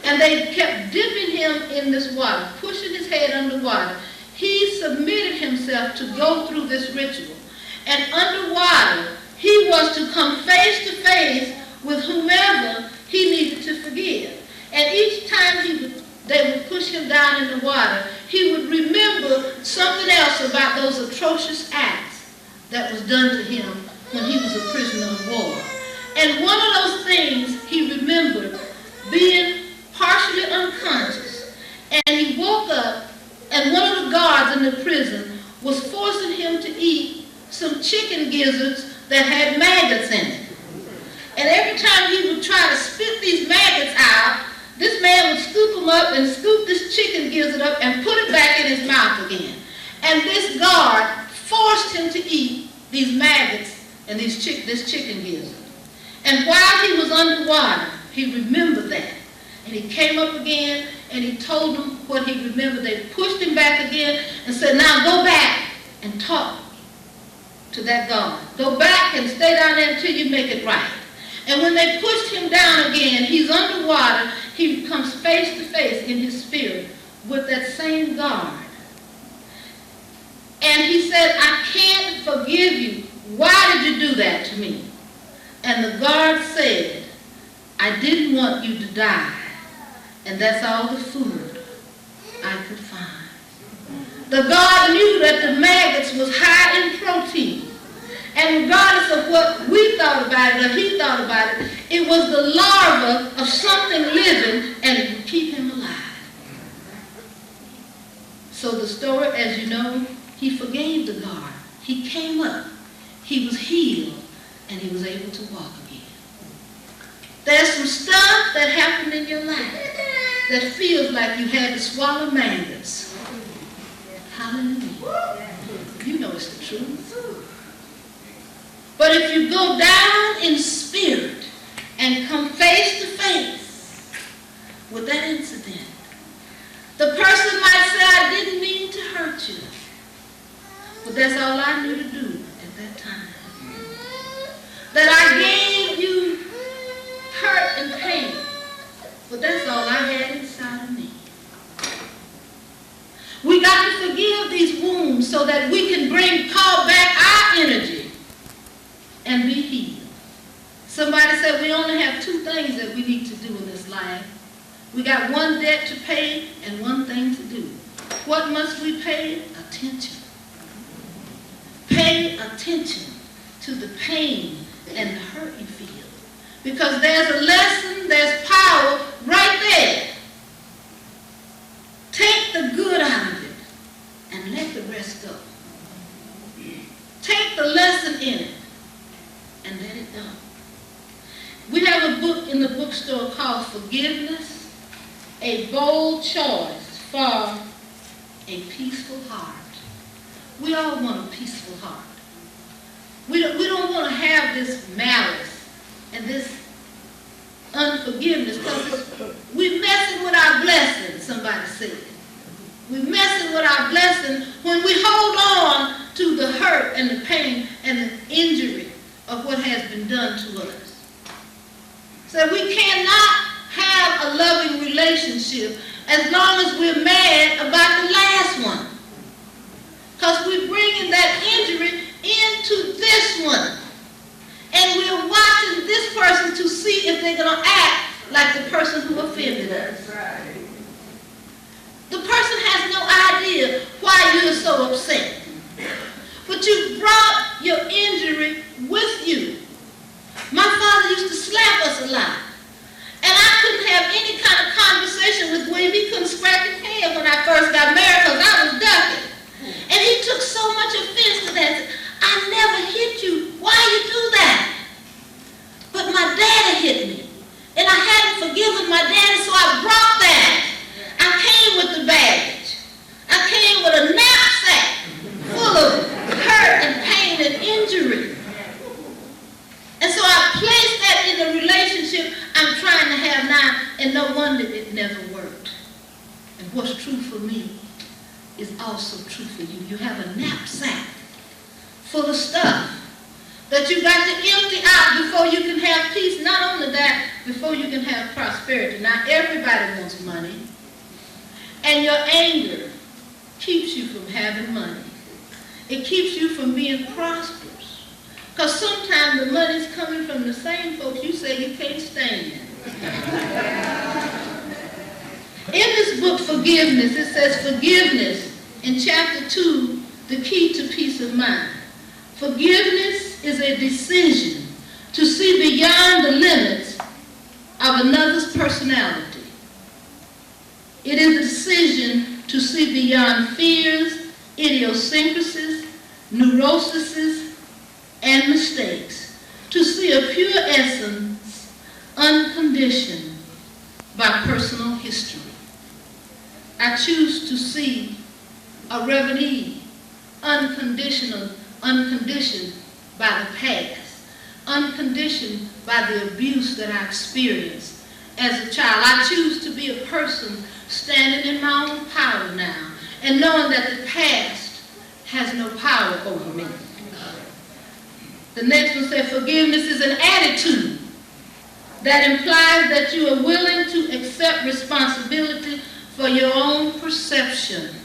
And they kept dipping him in this water, pushing his head underwater. He submitted himself to go through this ritual. And underwater, he was to come face to face with whomever he needed to forgive. And each time they would push him down in the water, he would remember something else about those atrocious acts that was done to him when he was a prisoner of war. And one of those things he remembered being partially unconscious. And he woke up, and one of the guards in the prison was forcing him to eat some chicken gizzards that had maggots in it. And every time he would try to spit these maggots out, this man would scoop them up and scoop this chicken gizzard up and put it back in his mouth again. And this guard forced him to eat these maggots and this chicken gizzard. And while he was underwater, he remembered that. And he came up again and he told them what he remembered. They pushed him back again and said, now go back and talk to that guard. Go back and stay down there until you make it right. And when they pushed him down again, he's underwater. He comes face to face in his spirit with that same guard. And he said, I can't forgive you. Why did you do that to me? And the guard said, I didn't want you to die. And that's all the food I could find. The guard knew that the maggots was high in protein. And regardless of what we thought about it or he thought about it, It was the larva of something living, and it would keep him alive. So the story, as you know, he forgave the guard. He came up, he was healed, and he was able to walk again. There's some stuff that happened in your life that feels like you had to swallow maggots. Hallelujah. You know it's the truth. But if you go down in spirit and come face to face with that incident, the person might say, I didn't mean to hurt you. But that's all I knew to do at that time. That I gave you hurt and pain. But that's all I had inside of me. We got to forgive these wounds so that we can call back our energy and be healed. Somebody said we only have two things that we need to do in this life. We got one debt to pay and one thing to do. What must we pay? Attention. Pay attention to the pain and the hurt you feel. Because there's a lesson, there's power right there. Take the good out of it and let the rest go. Take the lesson in it and let it go. We have a book in the bookstore called Forgiveness, a Bold Choice for a Peaceful Heart. We all want a peaceful heart. We don't want to have this malice and this unforgiveness because we're messing with our blessing, somebody said. We're messing with our blessing when we hold on to the hurt and the pain and the injury of what has been done to us. So we cannot have a loving relationship as long as we're mad about the last one. Because we're bringing that injury into this one. And we're watching this person to see if they're going to act like the person who offended us. The person has no idea why you're so upset. But you brought your injury with you. My father used to slap us a lot. And I couldn't have any kind of conversation with William. He couldn't scratch his head when I first got married because I was ducking. And he took so much offense to that. I never hit you. Why you do that? But my daddy hit me. And I hadn't forgiven my daddy, so I brought that. I came with the baggage. I came with a knapsack full of hurt and pain and injury. And so I placed that in the relationship I'm trying to have now, and no wonder it never worked. And what's true for me is also true for you. You have a knapsack full of stuff that you got to empty out before you can have peace. Not only that, before you can have prosperity. Now, everybody wants money. And your anger keeps you from having money. It keeps you from being prosperous. Because sometimes the money's coming from the same folks you say you can't stand. In this book, Forgiveness, it says forgiveness in chapter 2, the key to peace of mind. Forgiveness is a decision to see beyond the limits of another's personality. It is a decision to see beyond fears, idiosyncrasies, neuroses, and mistakes, to see a pure essence unconditioned by personal history. I choose to see a revenue unconditioned by the past, unconditioned by the abuse that I experienced as a child. I choose to be a person standing in my own power now and knowing that the past has no power over me. The next one said forgiveness is an attitude that implies that you are willing to accept responsibility for your own perceptions.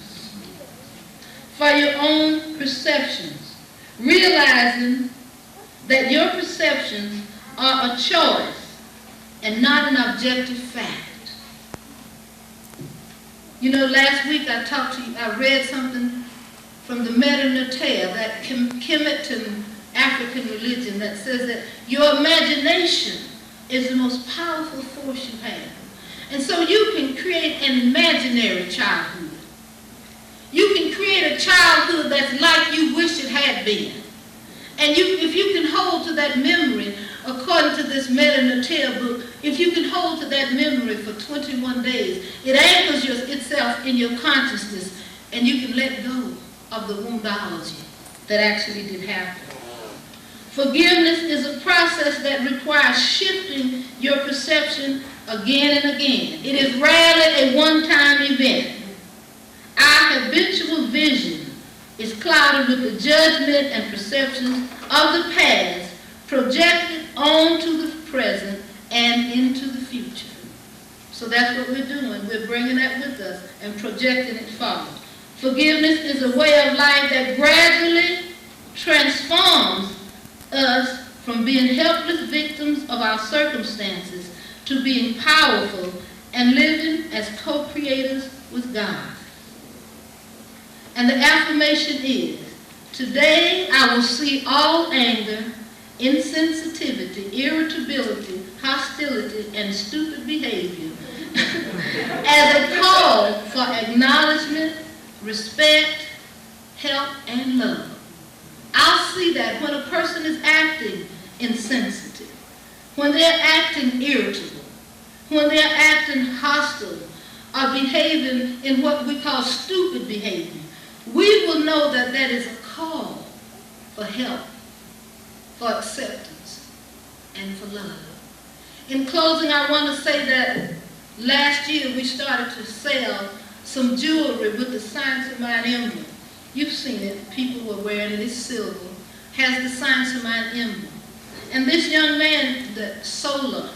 For your own perceptions. Realizing that your perceptions are a choice and not an objective fact. You know, last week I read something from the MIDDAY, that Kemetic African religion, that says that your imagination is the most powerful force you have. And so you can create an imaginary childhood. You can create a childhood that's like you wish it had been. And if you can hold to that memory, according to this MIDDAY book, if you can hold to that memory for 21 days, it anchors itself in your consciousness, and you can let go of the woundology that actually did happen. Forgiveness is a process that requires shifting your perception again and again. It is rarely a one-time event. Our habitual vision is clouded with the judgment and perceptions of the past projected onto the present and into the future. So that's what we're doing. We're bringing that with us and projecting it forward. Forgiveness is a way of life that gradually transforms us from being helpless victims of our circumstances to being powerful and living as co-creators with God. And the affirmation is, today I will see all anger, insensitivity, irritability, hostility, and stupid behavior as a call for acknowledgement, respect, help, and love. I'll see that when a person is acting insensitive, when they're acting irritable, when they're acting hostile, or behaving in what we call stupid behavior, we will know that that is a call for help, for acceptance, and for love. In closing, I want to say that last year we started to sell some jewelry with the Science of Mind emblem. You've seen it. People were wearing it. It's silver. Has the Science of Mind emblem. And this young man, the Solar,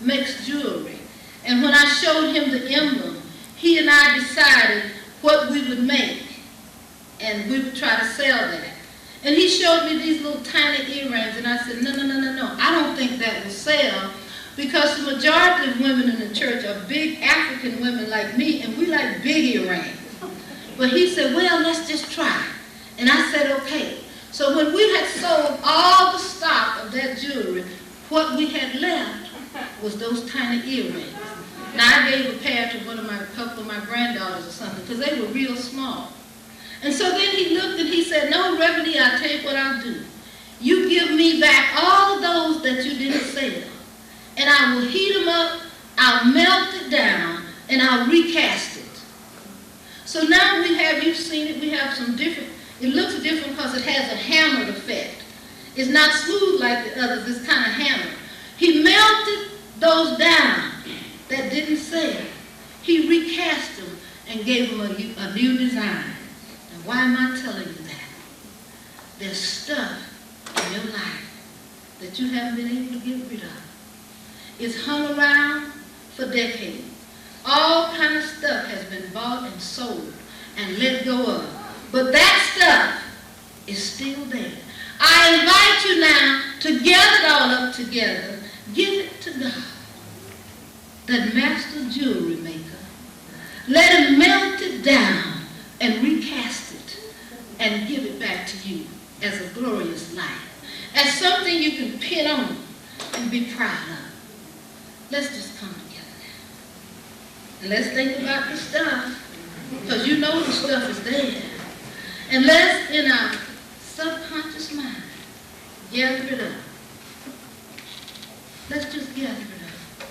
makes jewelry. And when I showed him the emblem, he and I decided what we would make. And we would try to sell that. And he showed me these little tiny earrings, and I said, no, I don't think that will sell, because the majority of women in the church are big African women like me, and we like big earrings. But he said, well, let's just try. And I said, okay. So when we had sold all the stock of that jewelry, what we had left was those tiny earrings. Now I gave a pair to a couple of my granddaughters or something, because they were real small. And so then he looked and he said, no, Reverend, I'll tell you what I'll do. You give me back all of those that you didn't sell, and I will heat them up, I'll melt it down, and I'll recast it. So now we have, you've seen it, we have some different, it looks different because it has a hammered effect. It's not smooth like the others, it's kind of hammered. He melted those down that didn't sell. He recast them and gave them a new design. And why am I telling you that? There's stuff in your life that you haven't been able to get rid of. It's hung around for decades. All kind of stuff has been bought and sold and let go of. But that stuff is still there. I invite you now to gather it all up together. Give it to God, that master jewelry maker. Let him melt it down and recast it and give it back to you as a glorious life, as something you can pin on and be proud of. Let's just come together now. And let's think about the stuff, because you know the stuff is there. And let's, in our subconscious mind, gather it up. Let's just gather it up.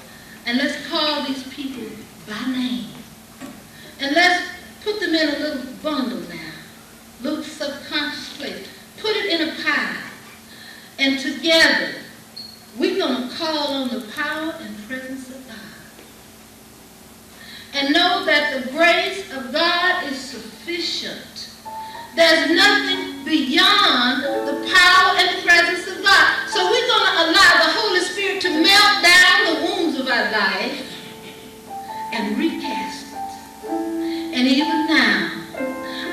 And let's call these people by name. And let's put them in a little bundle now, little subconscious place. Put it in a pile. And together, we're going to call on the power and presence of God. And know that the grace of God is sufficient. There's nothing beyond the power and presence of God. So we're going to allow the Holy Spirit to melt down the wounds of our life and recast it. And even now,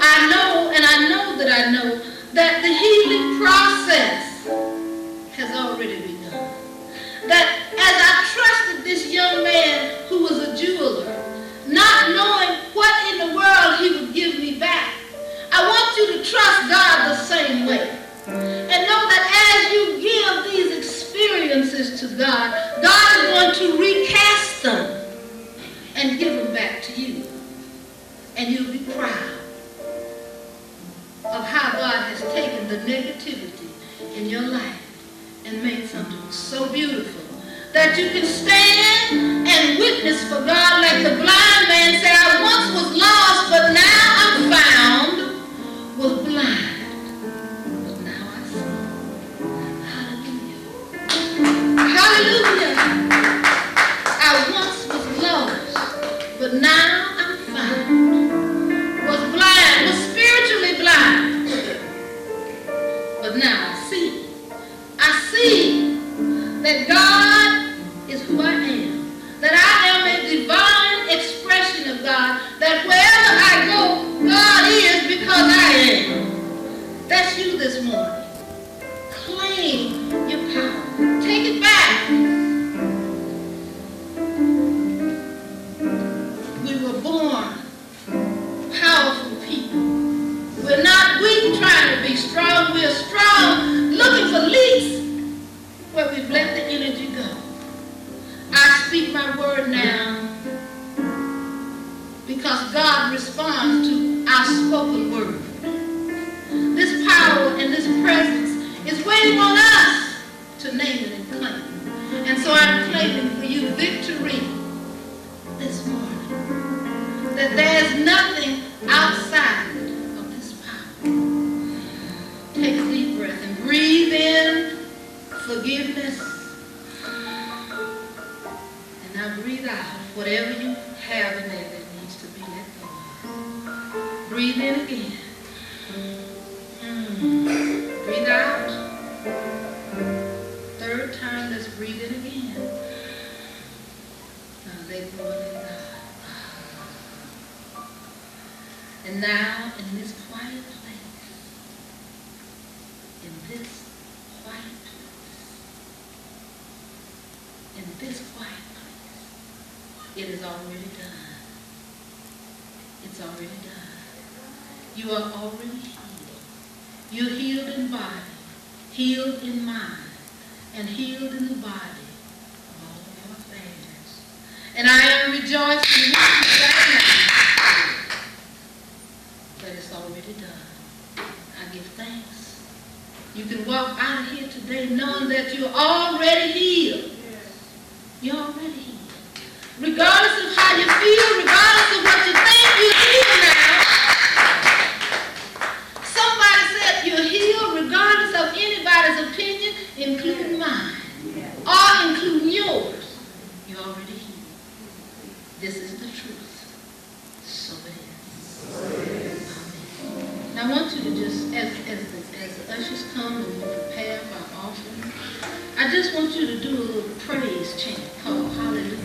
I know, and I know that the healing process has already begun. That as I trusted this young man who was a jeweler, not knowing what in the world he would give me back, I want you to trust God the same way. And know that as you give these experiences, experiences to God, God is going to recast them and give them back to you. And you'll be proud of how God has taken the negativity in your life and made something so beautiful that you can stand and witness for God like the blind man said, I once was lost, but now I'm found, was blind, but now I see. Hallelujah. Hallelujah. I once was lost, but now I'm found. Was blind, was spiritually blind, but now I see. I see that God is who I am, that I am a divine expression of God, that wherever I go, God is because I am. That's you this morning. Claim your power. Take it back. We were born powerful people. We're not weak trying to be strong. We're strong looking for leaks where we've let the energy go. I speak my word now because God responds to our spoken word. This power and this presence is waiting on us to name it and claim it. And so I'm claiming for you victory this morning. That there's nothing outside of this power. Take a deep breath and breathe in forgiveness. And now breathe out whatever you have in there that needs to be let go of. Breathe in again. Breathe out. Third time, let's breathe in again. Now let go and let God. And now, in this quiet place, in this quiet place, it is already done. It's already done. You are already healed. You're healed in body, healed in mind, and healed in the body of all of your affairs. And I am rejoicing with you right now that it's already done. I give thanks. You can walk out of here today knowing that you're already healed. You're already healed. Regardless of how you feel, regardless of what you think, you're healed now. Somebody said you're healed regardless of anybody's opinion, including mine, or including yours. You're already healed. This is the truth. So it is. Amen. Now I want you to just, as the ushers come and we prepare for our offering, I just want you to do a little praise chant called Hallelujah.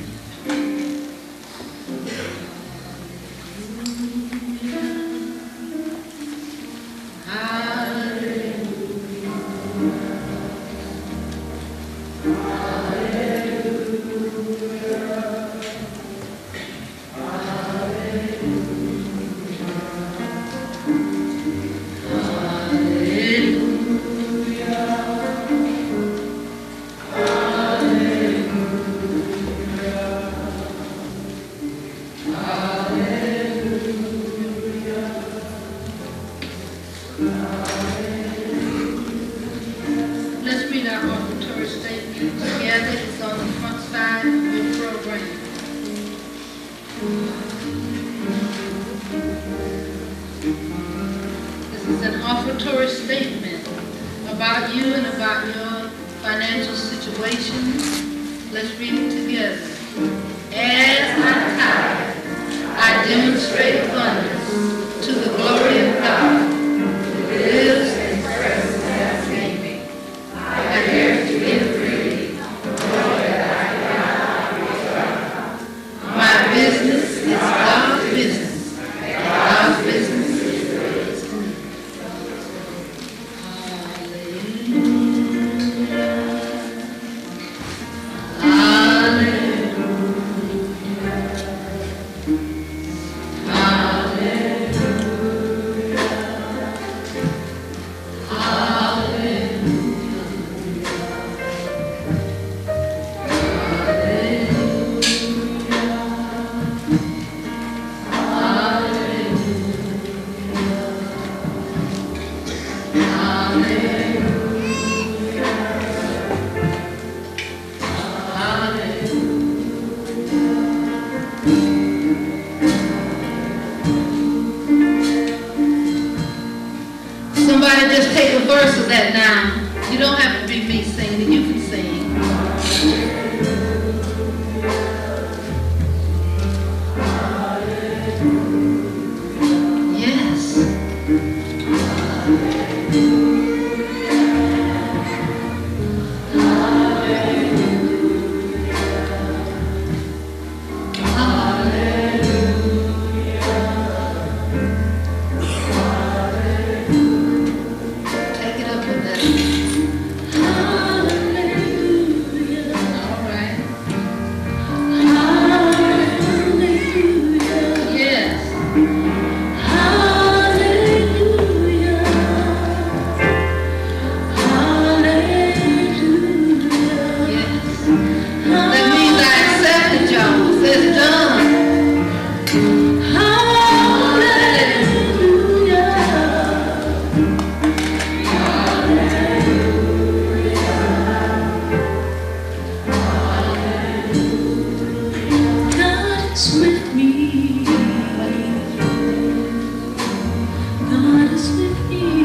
Let's read our offertory statement together. It's on the front side of your program. This is an offertory statement about you and about your financial situation. Let's read it together. As I tithe, I demonstrate abundance to the glory of God. It is expressed as giving. I dare to give freely, knowing that I cannot be done. My business is God's business, and God's business is yours. Hallelujah. Hallelujah. is with me. God is with me.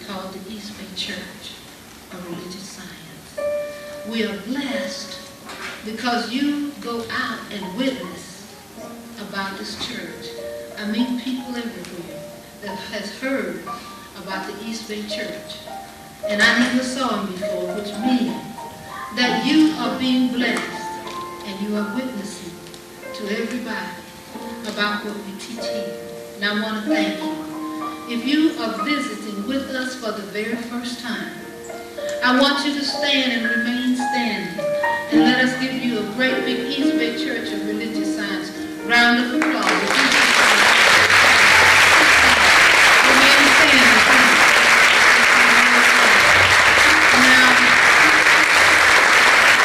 Called the EASTBAY Church of Religious Science. We are blessed because you go out and witness about this church. I meet people everywhere that has heard about the EASTBAY Church, and I never saw them before, which means that you are being blessed and you are witnessing to everybody about what we teach here. And I want to thank you. If you are visiting with us for the very first time, I want you to stand and remain standing. And let us give you a great big EASTBAY Church of Religious Science round of applause. Remain standing, please. Now,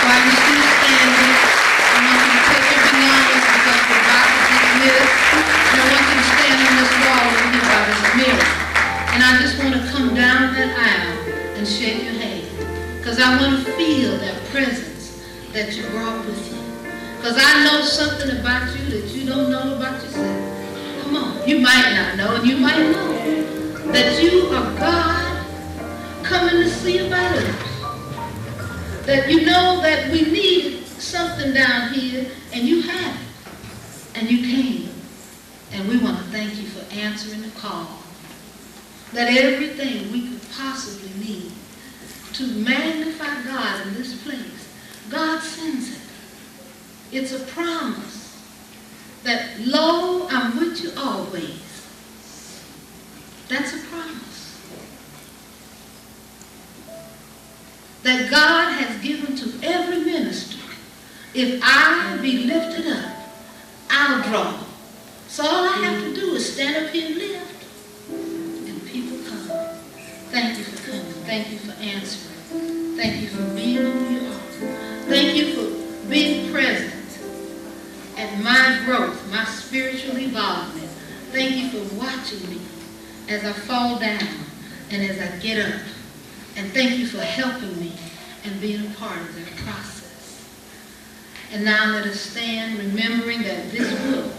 while you're still standing, I want you to take your belongings because we're about to dismiss. And I want you to stand on this wall over here by this mirror. And I just want to come down that aisle and shake your hand. Because I want to feel that presence that you brought with you. Because I know something about you that you don't know about yourself. Come on. You might not know, and you might know that you are God coming to see about us. That you know that we needed something down here, and you had it. And you came. And we want to thank you for answering the call. That everything we could possibly need to magnify God in this place, God sends it. It's a promise that, lo, I'm with you always. That's a promise. That God has given to every minister. If I be lifted up, I'll draw. So all I have to do is stand up here and lift. And people come. Thank you for coming. Thank you for answering. Thank you for being who you are. Thank you for being present at my growth, my spiritual involvement. Thank you for watching me as I fall down and as I get up. And thank you for helping me and being a part of that process. And now let us stand remembering that this book,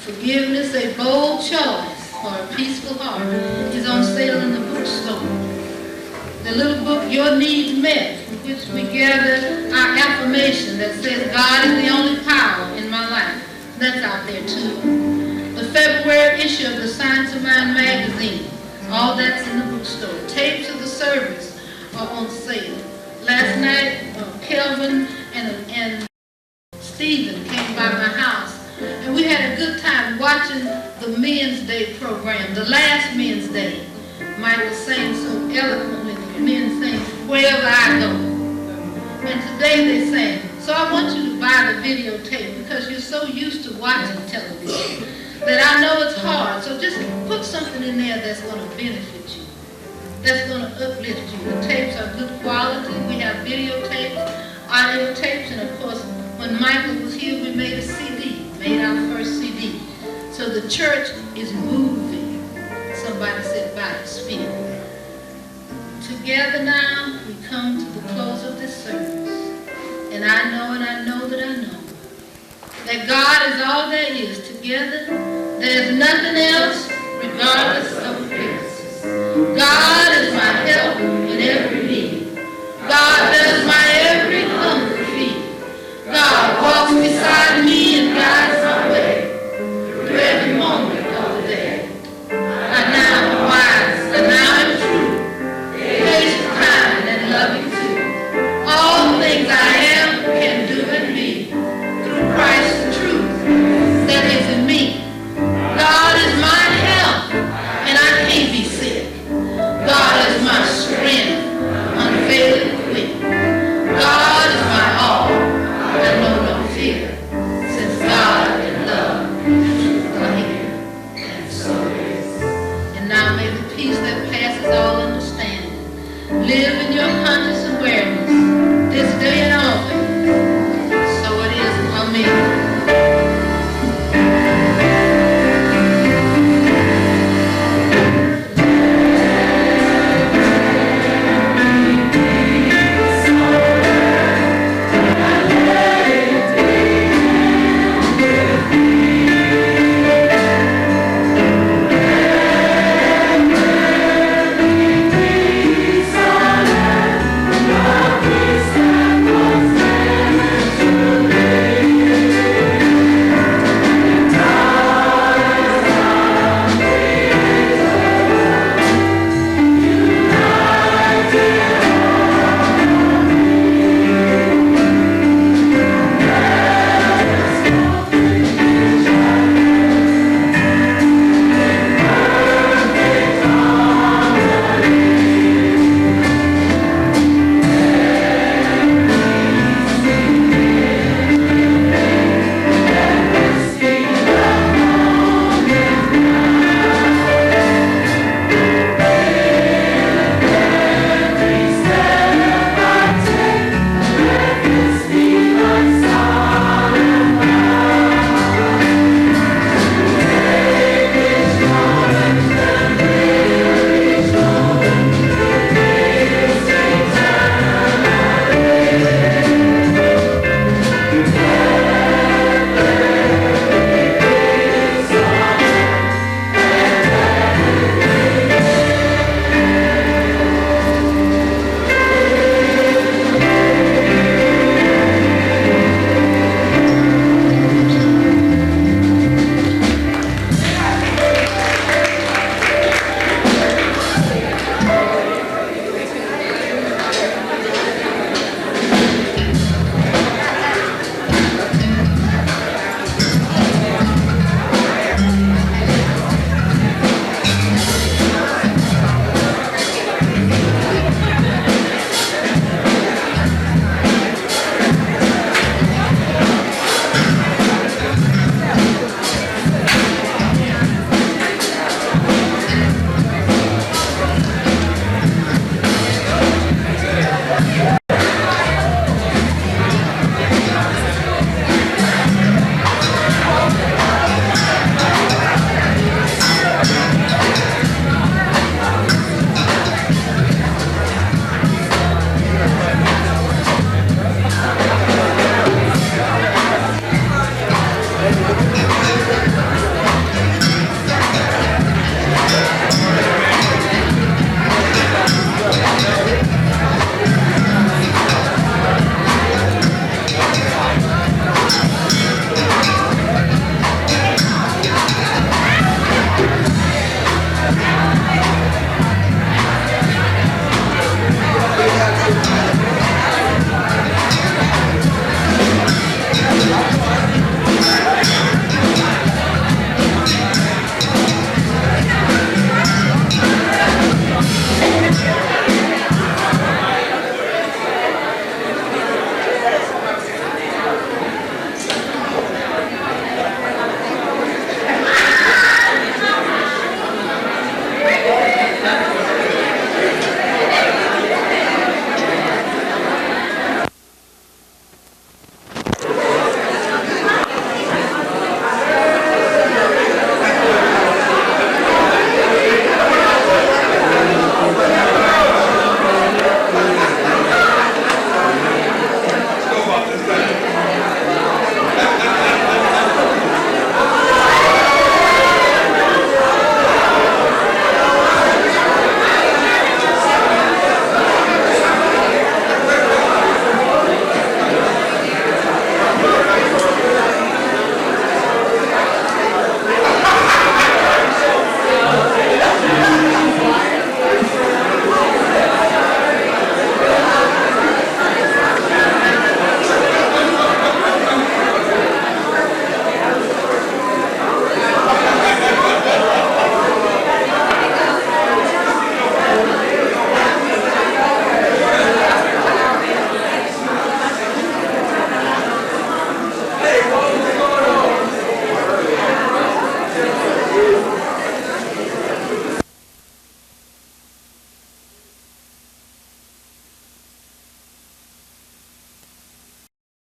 Forgiveness, a Bold Choice for a Peaceful Heart, is on sale in the bookstore. The little book, Your Needs Met, from which we gather our affirmation that says God is the only power in my life. That's out there too. The February issue of the Science of Mind magazine, all that's in the bookstore. Tapes of the service are on sale. Last night, Kelvin and Stephen came by my house, and we had a good time watching the Men's Day program, the last Men's Day. Mike was saying so eloquently, the men saying, wherever I go. And today they sang. So I want you to buy the videotape because you're so used to watching television that I know it's hard. So just put something in there that's going to benefit you, that's going to uplift you. The tapes are good quality. We have videotapes, audio tapes, and of course, when Michael was here, we made a CD, made our first CD. So the church is moving. Somebody said by His Spirit. Together now, we come to the close of this service. And I know that God is all there is. Together, there's nothing else regardless of appearances. God is my help in every need. God does my every hunger feed. God walks beside me and guides my way through every moment of the day. I now am wise, I now am true, patient, kind, and loving too. All things I am can do and be through Christ the truth that is in me. God is my help. passes all understanding. Live in your conscious awareness this day and all.